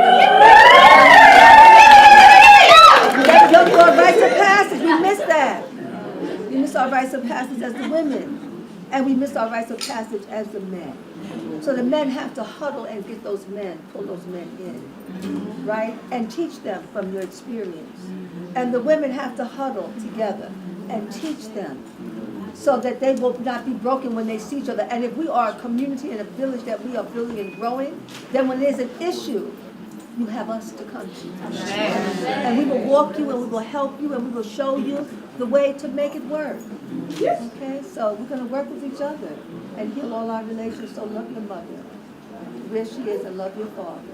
our rites of passage, we miss that. We miss our rites of passage as the women, and we miss our rites of passage as the men. So the men have to huddle and get those men, pull those men in, right? And teach them from your experience. And the women have to huddle together and teach them so that they will not be broken when they see each other. And if we are a community and a village that we are building and growing, then when there's an issue, you have us to come to. And we will walk you, and we will help you, and we will show you the way to make it work. Okay, so we're going to work with each other and heal all our relations. So love your mother where she is, and love your father.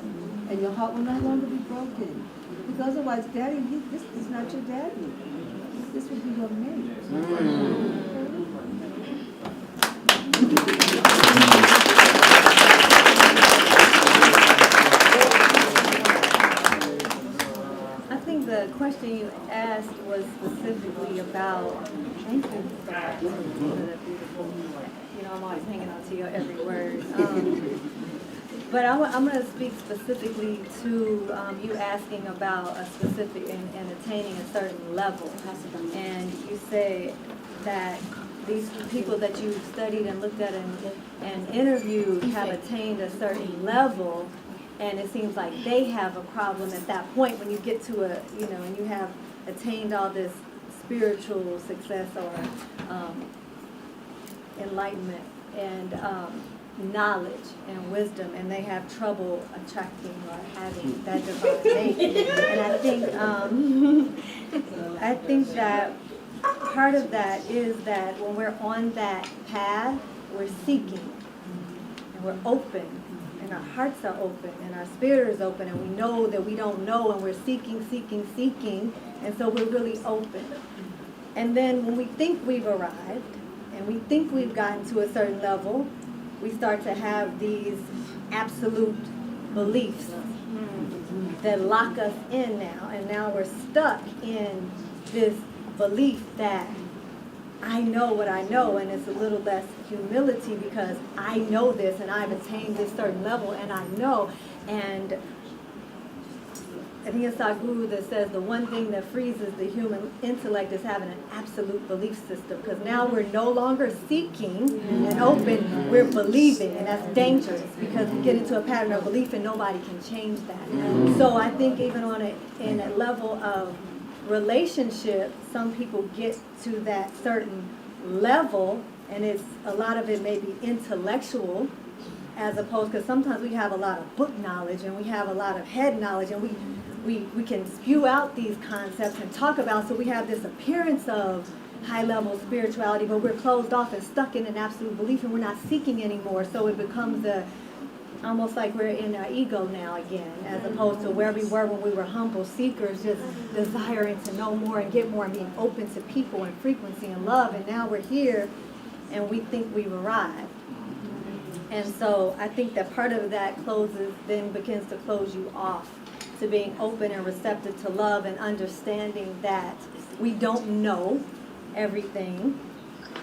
And your heart will no longer be broken. Because otherwise, Daddy, this is not your daddy. This will be your mate. I think the question you asked was specifically about, thank you for that beautiful, you know, I'm always hanging on to your every word. But I'm going to speak specifically to you asking about a specific and attaining a certain level. And you say that these people that you've studied and looked at and interviewed have attained a certain level. And it seems like they have a problem at that point when you get to a, you know, and you have attained all this spiritual success or enlightenment and knowledge and wisdom, and they have trouble attracting or having that divine mate. And I think that part of that is that when we're on that path, we're seeking and we're open. And our hearts are open, and our spirit is open, and we know that we don't know, and we're seeking, and so we're really open. And then when we think we've arrived, and we think we've gotten to a certain level, we start to have these absolute beliefs that lock us in now, and now we're stuck in this belief that I know what I know, and it's a little less humility because I know this and I've attained this certain level and I know. And I think it's our guru that says the one thing that freezes the human intellect is having an absolute belief system, because now we're no longer seeking and open, we're believing, and that's dangerous because we get into a pattern of belief and nobody can change that. So I think even in a level of relationship, some people get to that certain level, and it's a lot of it may be intellectual, as opposed, because sometimes we have a lot of book knowledge and we have a lot of head knowledge, and we can spew out these concepts and talk about, so we have this appearance of high level spirituality, but we're closed off and stuck in an absolute belief, and we're not seeking anymore. So it becomes almost like we're in our ego now again, as opposed to where we were when we were humble seekers, just desiring to know more and get more and being open to people and frequency and love. And now we're here and we think we've arrived. And so I think that part of that then begins to close you off to being open and receptive to love and understanding that we don't know everything,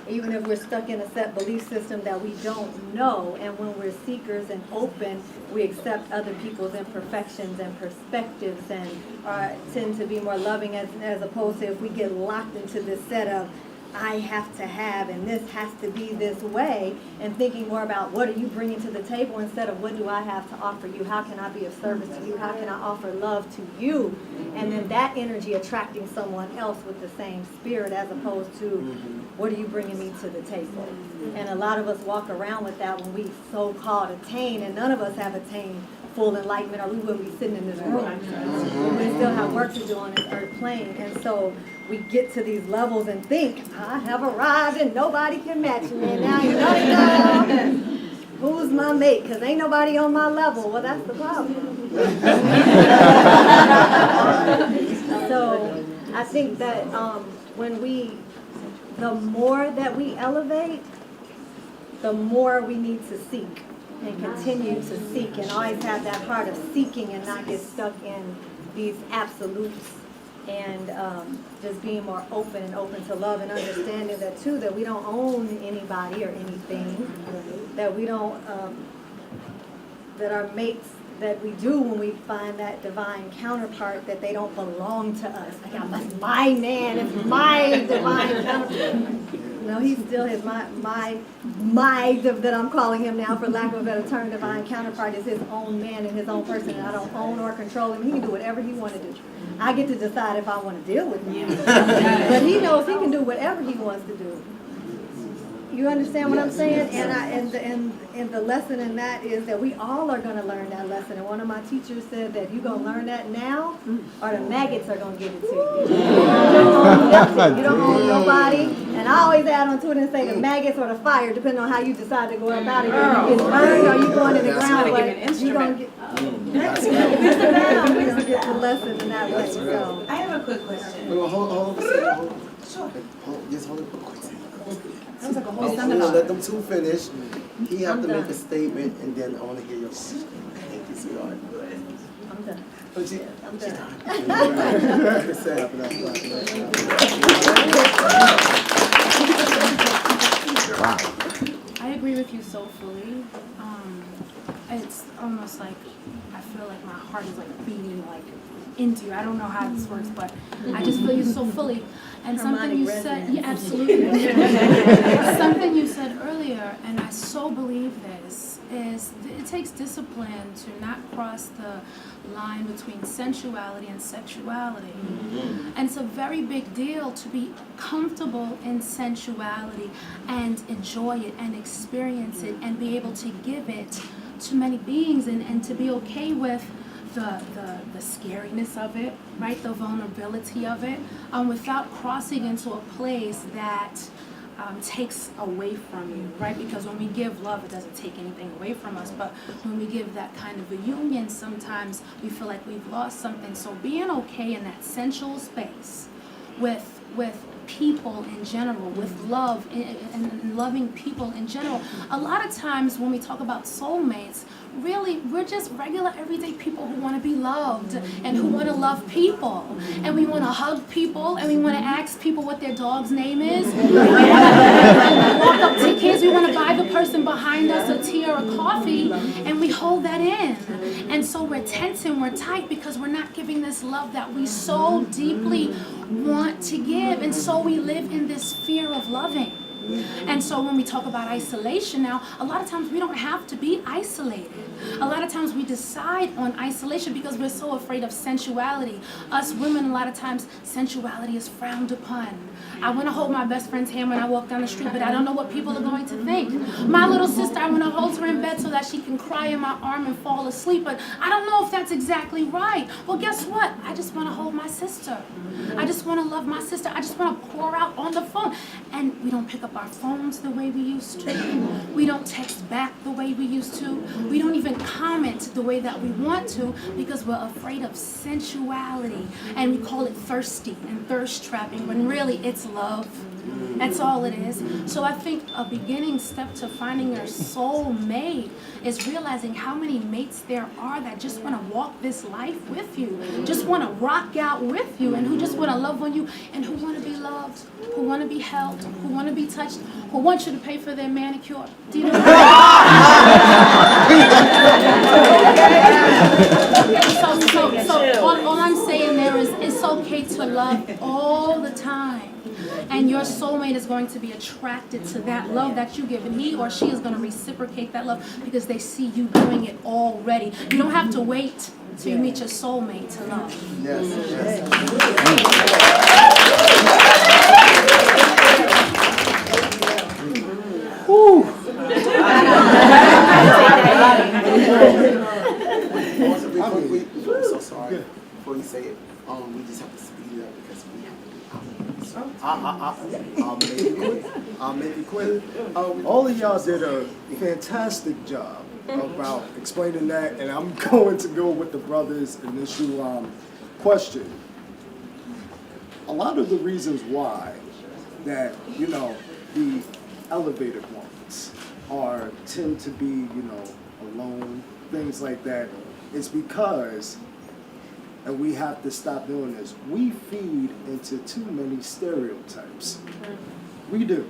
even if we're stuck in a set belief system that we don't know. And when we're seekers and open, we accept other people's imperfections and perspectives and tend to be more loving as opposed to if we get locked into this set of I have to have and this has to be this way, and thinking more about what are you bringing to the table instead of what do I have to offer you, how can I be of service to you, how can I offer love to you, and then that energy attracting someone else with the same spirit as opposed to what are you bringing me to the table. And a lot of us walk around with that when we so-called attain, and none of us have attained full enlightenment or we wouldn't be sitting in this room. We still have work to do on this earth plane. And so we get to these levels and think, I have arrived and nobody can match me. And now you know who's my mate? Because ain't nobody on my level. Well, that's the problem. So I think that the more that we elevate, the more we need to seek and continue to seek and always have that heart of seeking and not get stuck in these absolutes, and just being more open to love and understanding that too, that we don't own anybody or anything, that we don't, that our mates that we do when we find that divine counterpart, that they don't belong to us. Like, that's my man, it's my divine counterpart. No, he still is my that I'm calling him now, for lack of a better term. Divine counterpart is his own man and his own person, and I don't own or control him. He can do whatever he wants to do. I get to decide if I want to deal with him. But he knows he can do whatever he wants to do. You understand what I'm saying? And the lesson in that is that we all are going to learn that lesson. And one of my teachers said that you're going to learn that now, or the maggots are going to give it to you. You don't own nothing. You don't own nobody. And I always add on to it and say the maggots or the fire, depending on how you decide to go about it. You get burned or you going in the ground, but you're going to get... We're going to get the lesson in that way. So. I have a quick question. Hold on. Sure. Just hold it for a quick second. That was like a whole seminar. Let them two finish. He have to make a statement, and then I want to hear your question. Thank you, sweetheart. I'm done. I'm done. Wow. I agree with you so fully. It's almost like I feel like my heart is like beating like into you. I don't know how this works, but I just feel you so fully. And something you said, yeah, absolutely. Something you said earlier, and I so believe this, is it takes discipline to not cross the line between sensuality and sexuality. And it's a very big deal to be comfortable in sensuality and enjoy it and experience it and be able to give it to many beings and to be okay with the scariness of it, right? The vulnerability of it, without crossing into a place that takes away from you, right? Because when we give love, it doesn't take anything away from us. But when we give that kind of a union, sometimes we feel like we've lost something. So being okay in that sensual space with people in general, with love and loving people in general. A lot of times when we talk about soulmates, really, we're just regular everyday people who want to be loved and who want to love people. And we want to hug people and we want to ask people what their dog's name is. We walk up to kids, we want to buy the person behind us a tea or a coffee, and we hold that in. And so we're tense and we're tight because we're not giving this love that we so deeply want to give. And so we live in this fear of loving. And so when we talk about isolation now, a lot of times we don't have to be isolated. A lot of times we decide on isolation because we're so afraid of sensuality. Us women, a lot of times, sensuality is frowned upon. I want to hold my best friend's hand when I walk down the street, but I don't know what people are going to think. My little sister, I want to hold her in bed so that she can cry in my arm and fall asleep, but I don't know if that's exactly right. Well, guess what? I just want to hold my sister. I just want to love my sister. I just want to pour out on the phone. And we don't pick up our phones the way we used to. We don't text back the way we used to. We don't even comment the way that we want to because we're afraid of sensuality. And we call it thirsty and thirst trapping when really it's love. That's all it is. So I think a beginning step to finding your soul mate is realizing how many mates there are that just want to walk this life with you, just want to rock out with you, and who just want to love on you, and who want to be loved, who want to be held, who want to be touched. touched or want you to pay for their manicure. Do you know so all I'm saying there is it's okay to love all the time. And your soulmate is going to be attracted to that love that you give. And he or she is going to reciprocate that love because they see you doing it already. You don't have to wait till you meet your soulmate to love. I'm so sorry. Before you say it, we just have to speed it up because we have I'll make it quick. All of y'all did a fantastic job about explaining that, and I'm going to go with the brother's initial question. A lot of the reasons why that, you know, the elevated ones tend to be, you know, alone, things like that, is because, and we have to stop doing this, we feed into too many stereotypes. We do.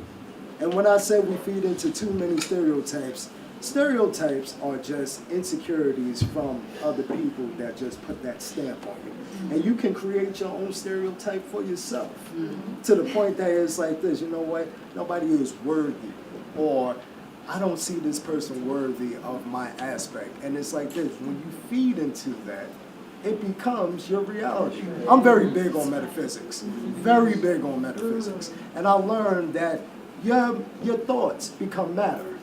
And when I say we feed into too many stereotypes, stereotypes are just insecurities from other people that just put that stamp on you. And you can create your own stereotype for yourself. To the point that it's like this, you know what, nobody is worthy, or I don't see this person worthy of my aspect. And it's like this, when you feed into that, it becomes your reality. I'm very big on metaphysics, very big on metaphysics. And I learned that your thoughts become matter.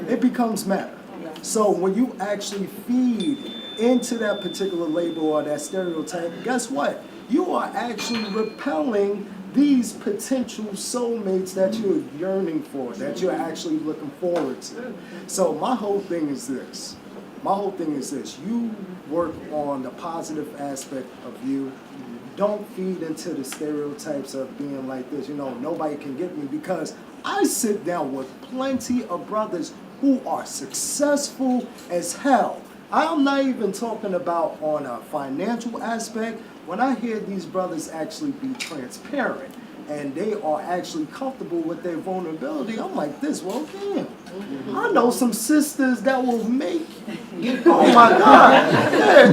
It becomes matter. So when you actually feed into that particular label or that stereotype, guess what? You are actually repelling these potential soulmates that you're yearning for, that you're actually looking forward to. So my whole thing is this. You work on the positive aspect of you. Don't feed into the stereotypes of being like this, you know, nobody can get me, because I sit down with plenty of brothers who are successful as hell. I'm not even talking about on a financial aspect. When I hear these brothers actually be transparent and they are actually comfortable with their vulnerability, I'm like this, well, damn. I know some sisters that will make, oh my God,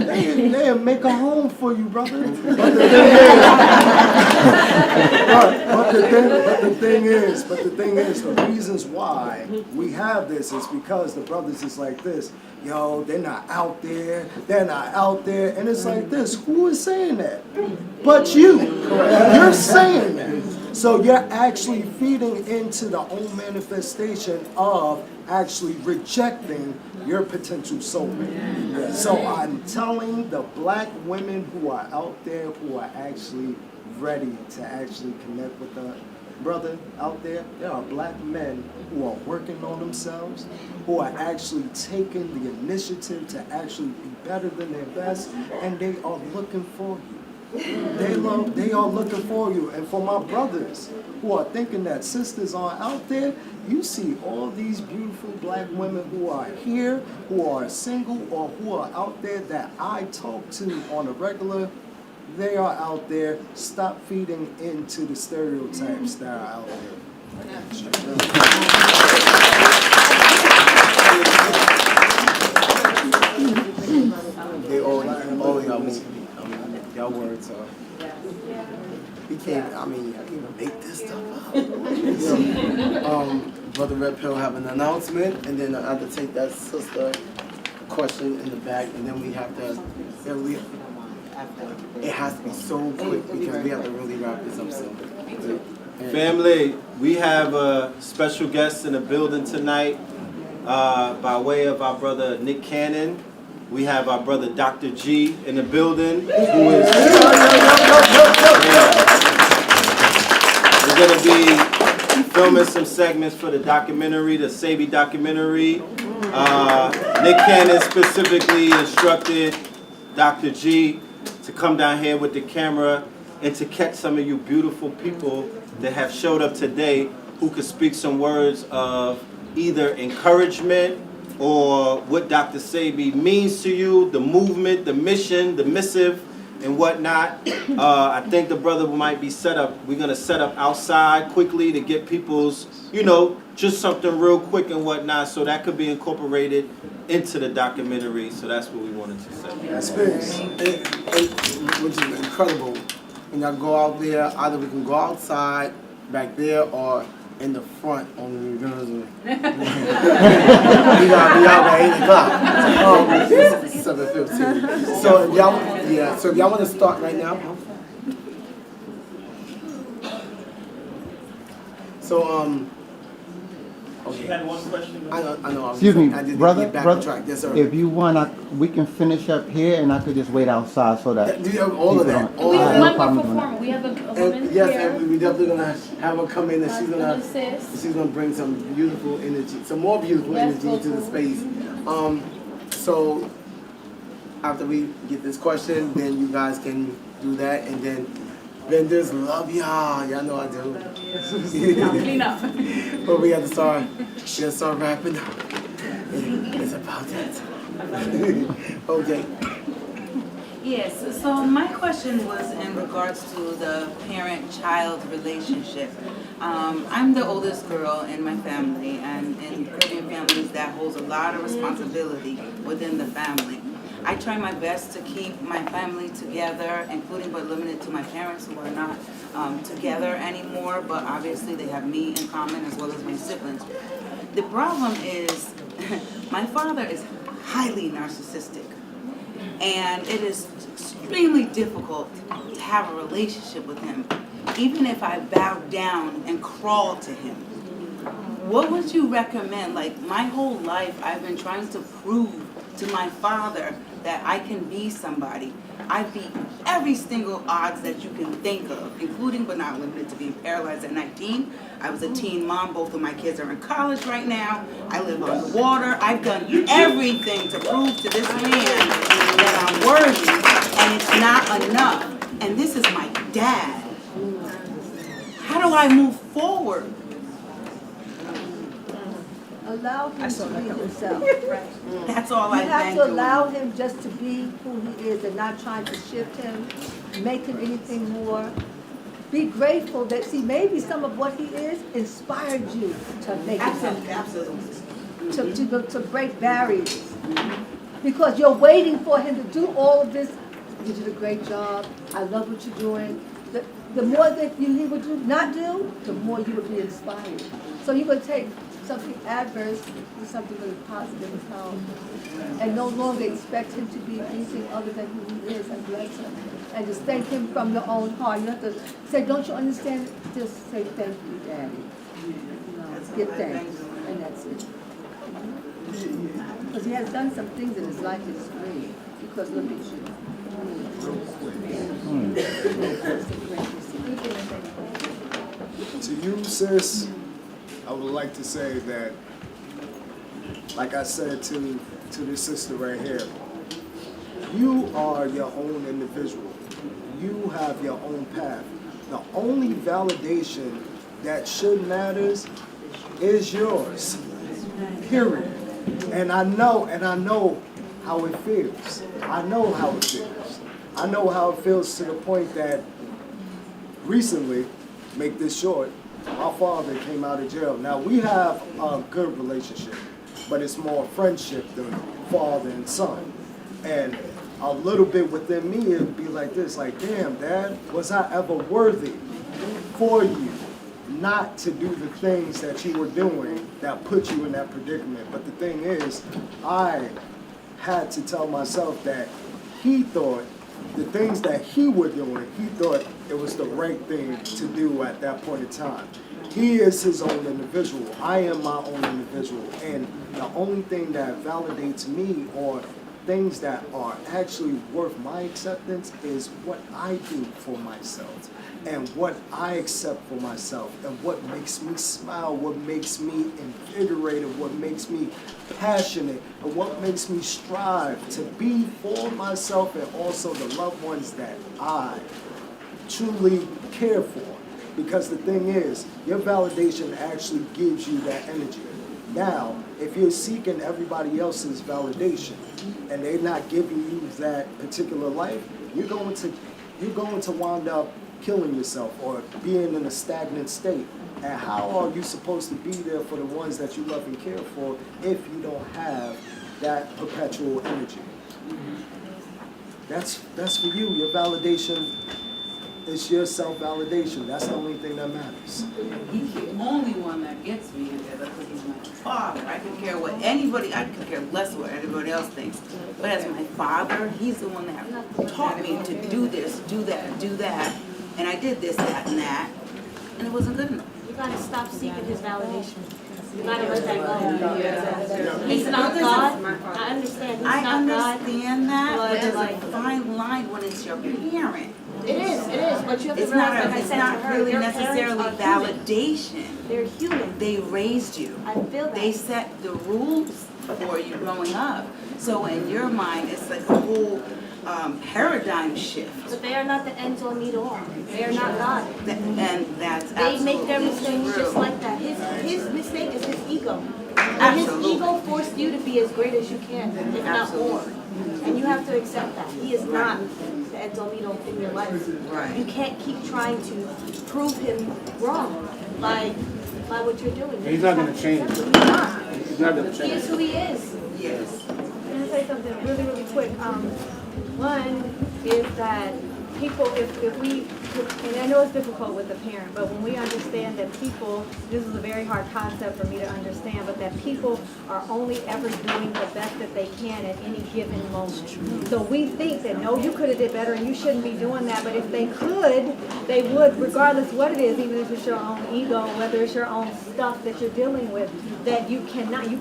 they'll make a home for you, brother. But the thing is, the reasons why we have this is because the brothers is like this. Yo, they're not out there, and it's like this. Who is saying that? But you. You're saying that. So you're actually feeding into the own manifestation of actually rejecting your potential soulmate. So I'm telling the black women who are out there who are actually ready to actually connect with the brother out there, there are black men who are working on themselves, who are actually taking the initiative to actually be better than their best, and they are looking for you. They are looking for you. And for my brothers who are thinking that sisters aren't out there, you see all these beautiful black women who are here, who are single, or who are out there that I talk to on a regular. They are out there. Stop feeding into the stereotypes that are out there. They all y'all move. Y'all words are. I can't even make this stuff up. Brother Red Pill have an announcement, and then I have to take that sister question in the back, and then we have to, it has to be so quick because we have to really wrap this up soon. Family, we have a special guest in the building tonight by way of our brother Nick Cannon. We have our brother Dr. G in the building, who is... We're going to be filming some segments for the documentary, the Sabi documentary. Nick Cannon specifically instructed Dr. G to come down here with the camera and to catch some of you beautiful people that have showed up today who could speak some words of either encouragement or what Dr. Sabi means to you, the movement, the mission, the missive and whatnot. I think the brother might be set up. We're gonna set up outside quickly to get people's, you know, just something real quick and whatnot. So that could be incorporated into the documentary. So that's what we wanted to say. That's which is incredible. When y'all go out there, either we can go outside, back there, or in the front on the reverse. We gotta be out by 8 o'clock. 7:15. So if y'all, so if y'all want to start right now. So You had one question? I know. Excuse me, I did brother. get back on track. Yes, sir. If you want, we can finish up here, and I could just wait outside so that. All of that. We have one more performer. We have a woman Yes, here. and we definitely gonna have her come in, and she's gonna bring some beautiful energy, some more beautiful energy to the space. So after we get this question, then you guys can do that, and then vendors love y'all. Y'all know I do. Clean up. But we have to start wrapping up. It's about that. Okay. Yes, so my question was in regards to the parent-child relationship. I'm the oldest girl in my family, and in Caribbean families that holds a lot of responsibility within the family. I try my best to keep my family together, including but limited to my parents who are not together anymore, but obviously they have me in common as well as my siblings. The problem is my father is highly narcissistic, and it is extremely difficult to have a relationship with him, even if I bow down and crawl to him. What would you recommend? Like, my whole life I've been trying to prove to my father that I can be somebody. I beat every single odds that you can think of, including but not limited to being paralyzed at 19. I was a teen mom. Both of my kids are in college right now. I live on the water. I've done everything to prove to this man that I'm worthy, and it's not enough. And this is my dad. How do I move forward? Allow him to be himself. That's all You I've have been to doing. allow him just to be who he is and not trying to shift him, make him anything more. Be grateful that, see, maybe some of what he is inspired you to make it happen. Absolutely. To break barriers. Because you're waiting for him to do all of this. You did a great job. I love what you're doing. The more that he would not do, the more you would be inspired. So you're going to take something adverse to something really positive and powerful. And no longer expect him to be anything other than who he is, and bless him. And just thank him from your own heart. You have to say, don't you understand? Just say thank you, Daddy. Give thanks. And that's it. Because he has done some things in his life that's great. Because look at you. To you, sis, I would like to say that, like I said to this sister right here, you are your own individual. You have your own path. The only validation that should matters is yours. Period. And I know how it feels. I know how it feels. I know how it feels to the point that recently, make this short, my father came out of jail. Now, we have a good relationship, but it's more friendship than father and son. And a little bit within me, it would be like this, like, damn, Dad, was I ever worthy for you not to do the things that you were doing that put you in that predicament? But the thing is, I had to tell myself that he thought the things that he was doing, he thought it was the right thing to do at that point in time. He is his own individual. I am my own individual. And the only thing that validates me or things that are actually worth my acceptance is what I do for myself and what I accept for myself and what makes me smile, what makes me invigorated, what makes me passionate, and what makes me strive to be for myself and also the loved ones that I truly care for. Because the thing is, your validation actually gives you that energy. Now, if you're seeking everybody else's validation and they're not giving you that particular life, you're going to wind up killing yourself or being in a stagnant state. And how are you supposed to be there for the ones that you love and care for if you don't have that perpetual energy? That's for you. Your validation is your self-validation. That's the only thing that matters. He's the only one that gets me in there because he's my father. I can care what anybody, I can care less what anybody else thinks. But as my father, he's the one that taught me to do this, do that, do that. And I did this, that, and that. And it wasn't good enough. You gotta stop seeking his validation. You gotta let that go. He's not God. I understand. He's not God. I understand that, but there's like, a fine line when it's your parent. It is, but you have to It's realize, not, like I it's said not to her, really your necessarily parents are human. validation. They're human. They raised you. I feel that. They set the rules for you growing up. So in your mind, it's like a whole paradigm shift. But they are not the end all meet all. They are not God. And that's They make their absolutely mistakes true. just like that. His mistake is his ego. And Absolutely. his ego forced you to be as great as you can, if not more. And you have to accept that. He is not the end all meet all in your life. Right. You can't keep trying to prove him wrong by what you're doing. He's not going to change. He's not. He's not going to He is change. who he is. Yes. Can I say something really, really quick? One is that people, if we, and I know it's difficult with the parent, but when we understand that people, this is a very hard concept for me to understand, but that people are only ever doing the best that they can at any given moment. So we think that, no, you could have did better and you shouldn't be doing that, but if they could, they would, regardless what it is, even if it's your own ego, whether it's your own stuff that you're dealing with, that you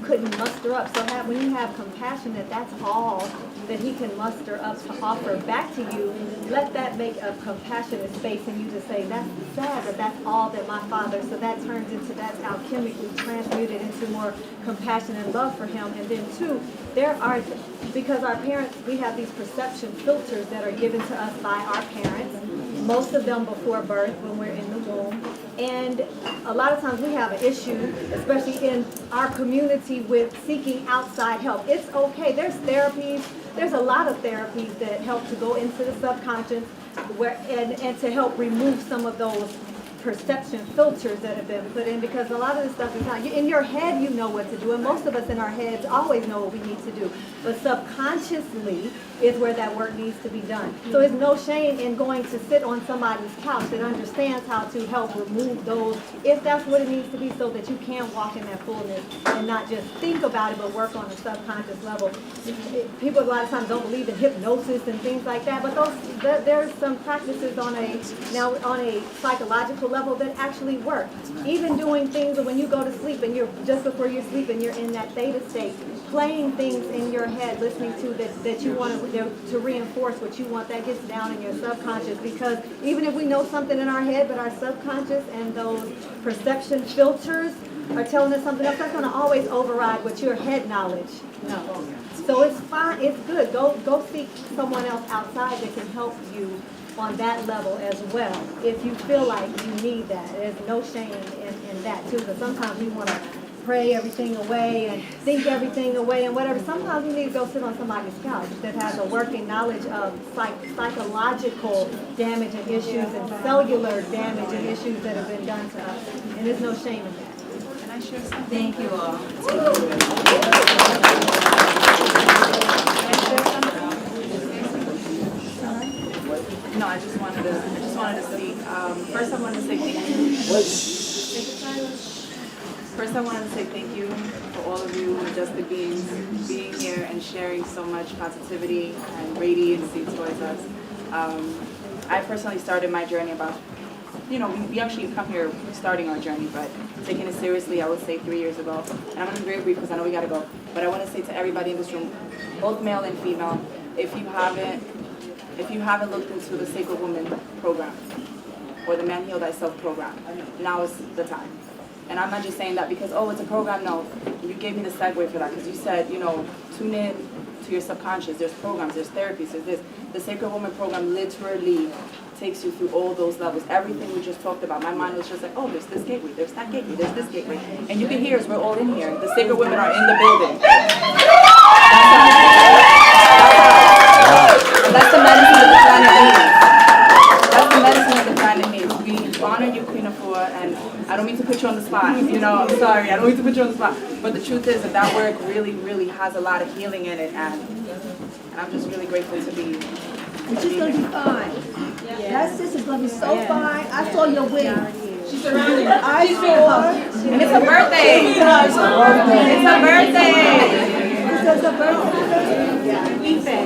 couldn't muster up. So when you have compassion that that's all that he can muster up to offer back to you, let that make a compassionate space in you to say, that's sad that that's all that my father, so that turns into, that's alchemically transmuted into more compassion and love for him. And then two, there are, because our parents, we have these perception filters that are given to us by our parents, most of them before birth when we're in the womb. And a lot of times we have an issue, especially in our community, with seeking outside help. It's okay. There's therapies. There's a lot of therapies that help to go into the subconscious and to help remove some of those perception filters that have been put in, because a lot of this stuff is not, in your head you know what to do, and most of us in our heads always know what we need to do, but subconsciously is where that work needs to be done. So there's no shame in going to sit on somebody's couch that understands how to help remove those, if that's what it needs to be, so that you can walk in that fullness and not just think about it but work on a subconscious level. People a lot of times don't believe in hypnosis and things like that, but there's some practices on a psychological level that actually work. Even doing things when you go to sleep and you're just before you sleep and you're in that theta state, playing things in your head, listening to that you want to reinforce what you want, that gets down in your subconscious, because even if we know something in our head, but our subconscious and those perception filters are telling us something else, that's going to always override what your head knowledge knows. So it's fine, it's good. Go seek someone else outside that can help you on that level as well, if you feel like you need that. There's no shame in that too, because sometimes we want to pray everything away and think everything away and whatever. Sometimes we need to go sit on somebody's couch that has a working knowledge of psychological damage and issues and cellular damage and issues that have been done to us. And there's no shame in that. Can I share something? Thank you all. No, I just wanted to speak. First, I wanted to say thank you. First, I wanted to say thank you for all of you majestic beings being here and sharing so much positivity and radiancy towards us. I personally started my journey about, we actually come here starting our journey, but taking it seriously, I would say 3 years ago. And I'm going to be very brief because I know we got to go. But I want to say to everybody in this room, both male and female, if you haven't looked into the Sacred Woman program or the Man Heal Thyself program, now is the time. And I'm not just saying that because, it's a program. No, you gave me the segue for that because you said, tune in to your subconscious. There's programs, there's therapies, there's this. The Sacred Woman program literally takes you through all those levels. Everything we just talked about, my mind was just like, oh, there's this gateway, there's that gateway, there's this gateway. And you can hear us, we're all in here. The sacred women are in the building. That's the medicine that the planet needs. That's the medicine that the planet needs. We honor you, Queen AFUA, and I don't mean to put you on the spot. You know, I'm sorry, I don't mean to put you on the spot. But the truth is that work really, really has a lot of healing in it, and I'm just really grateful to be. She's gonna be fine. That sister's gonna be so fine. I saw your wig. She's surrounded. I saw her. And it's her birthday. It's her birthday. It's her birthday.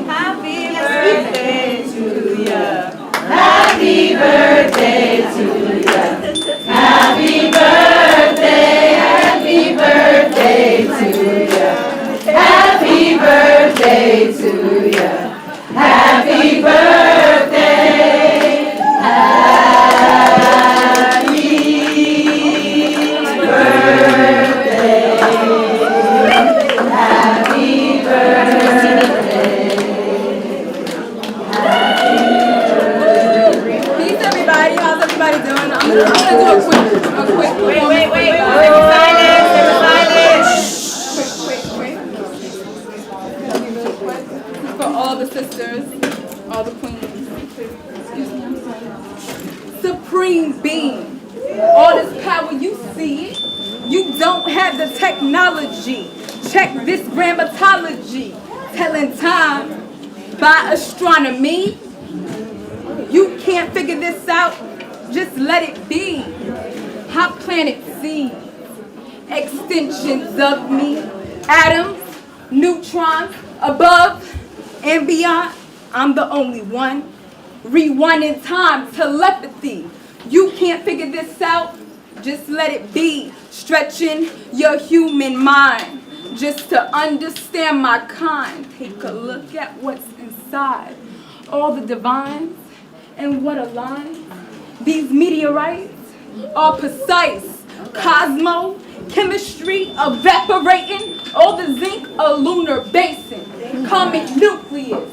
Happy birthday to ya. Happy birthday to ya. Happy birthday, happy birthday to ya. Happy birthday to ya. Happy birthday. Happy birthday. Happy birthday. Peace, everybody. How's everybody doing? I'm gonna do a quick. Wait. Quick. For all the sisters, all the queens. Supreme being. All this power, you see it. You don't have the technology. Check this grammatology. Telling time by astronomy. You can't figure this out. Just let it be. How planets see. Extensions of me. Atoms, neutrons, above and beyond. I'm the only one. Rewinding time, telepathy. You can't figure this out. Just let it be. Stretching your human mind. Just to understand my kind. Take a look at what's inside. All the divines. And what a line. These meteorites are precise. Cosmo, chemistry, evaporating. All the zinc, a lunar basin. Comet nucleus.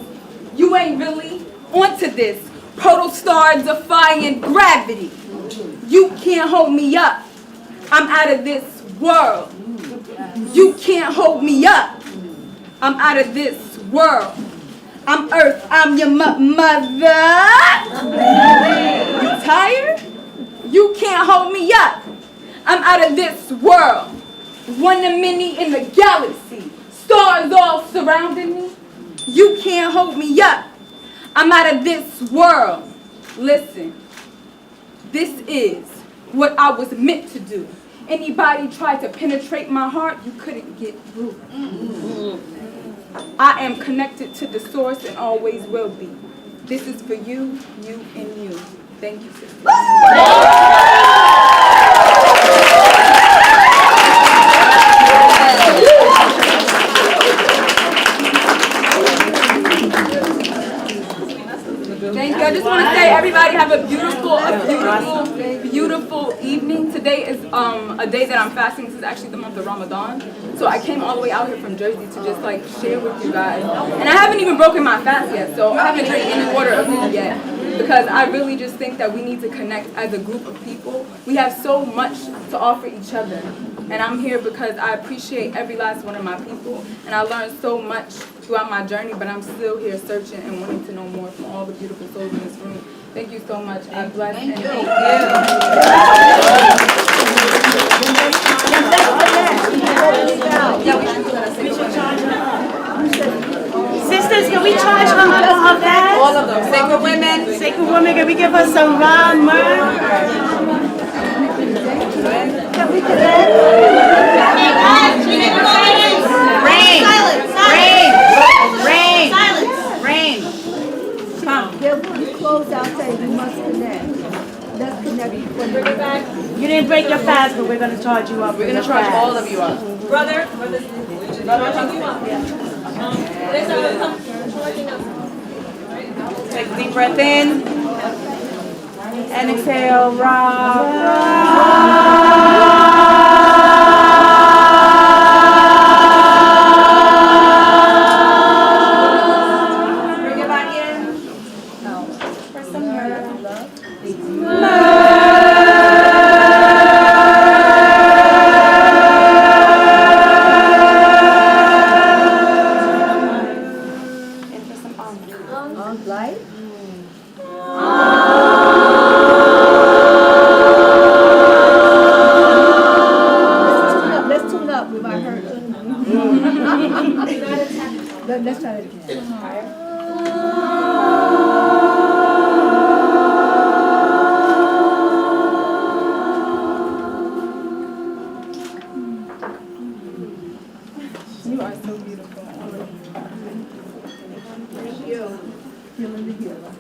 You ain't really onto this. Protostar defying gravity. You can't hold me up. I'm out of this world. You can't hold me up. I'm out of this world. I'm Earth, I'm your mother. You tired? You can't hold me up. I'm out of this world. One of many in the galaxy. Stars all surrounding me. You can't hold me up. I'm out of this world. Listen, this is what I was meant to do. Anybody tried to penetrate my heart, you couldn't get through. I am connected to the source and always will be. This is for you, you, and you. Thank you, sister. Thank you. I just want to say everybody have a beautiful evening. Today is a day that I'm fasting. This is actually the month of Ramadan. So I came all the way out here from Jersey to just like share with you guys. And I haven't even broken my fast yet, so I haven't drank any water of food yet. Because I really just think that we need to connect as a group of people. We have so much to offer each other. And I'm here because I appreciate every last one of my people. And I learned so much throughout my journey, but I'm still here searching and wanting to know more from all the beautiful souls in this room. Thank you so much. I bless and thank Sisters, can we charge her for her fast? all of them. Sacred women. Sacred women, can we give her some round myrrh? Can we do that? Rain. Come. Then when we close out, say we must connect. Let's connect. Bring it back. You didn't break your fast, but we're going to charge you up. We're going to charge all of you up. Brother, Charging you up. Take a deep breath in. And exhale. Bring it back in. Press some Light. Let's tune up. We might hurt. Let's try it again. You are so beautiful. Thank you. Feeling the healer.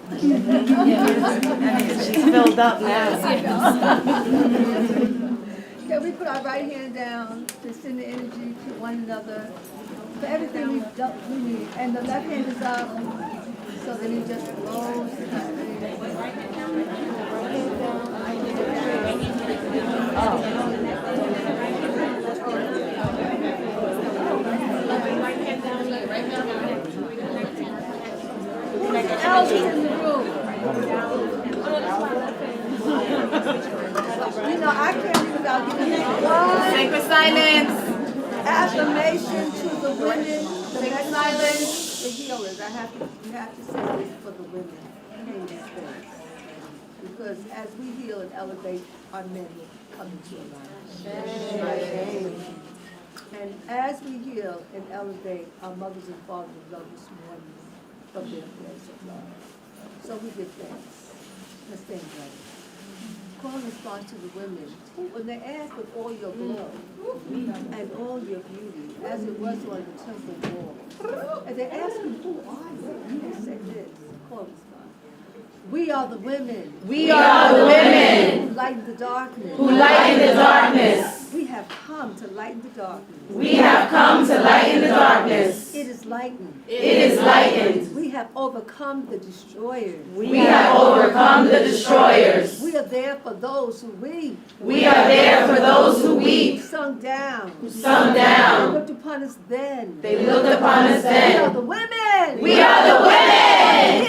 She's filled up now. Can we put our right hand down to send the energy to one another for everything we need? And the left hand is up, so then it just flows. Who's else in the room? You know, I can't leave without giving one Sacred silence. affirmation to the women, the silence, the healers. We have to say this for the women in this space. Because as we heal and elevate, our men will come into alignment. And as we heal and elevate, our mothers and fathers will love us more from their place of love. So we give thanks. Let's thank God. Call and respond to the women. When they ask with all your glow and all your beauty, as it was on the temple wall, and they ask you, who are you? They say this. Call and respond. We are the women. We are the women. Who lighten the darkness. Who lighten the darkness. We have come to lighten the darkness. We have come to lighten the darkness. It is lightened. It is lightened. We have overcome the destroyers. We have overcome the destroyers. We are there for those who weep. We are there for those who weep. Sung down. Sung down. They looked upon us then. They looked upon us then. We are the women. We are the women.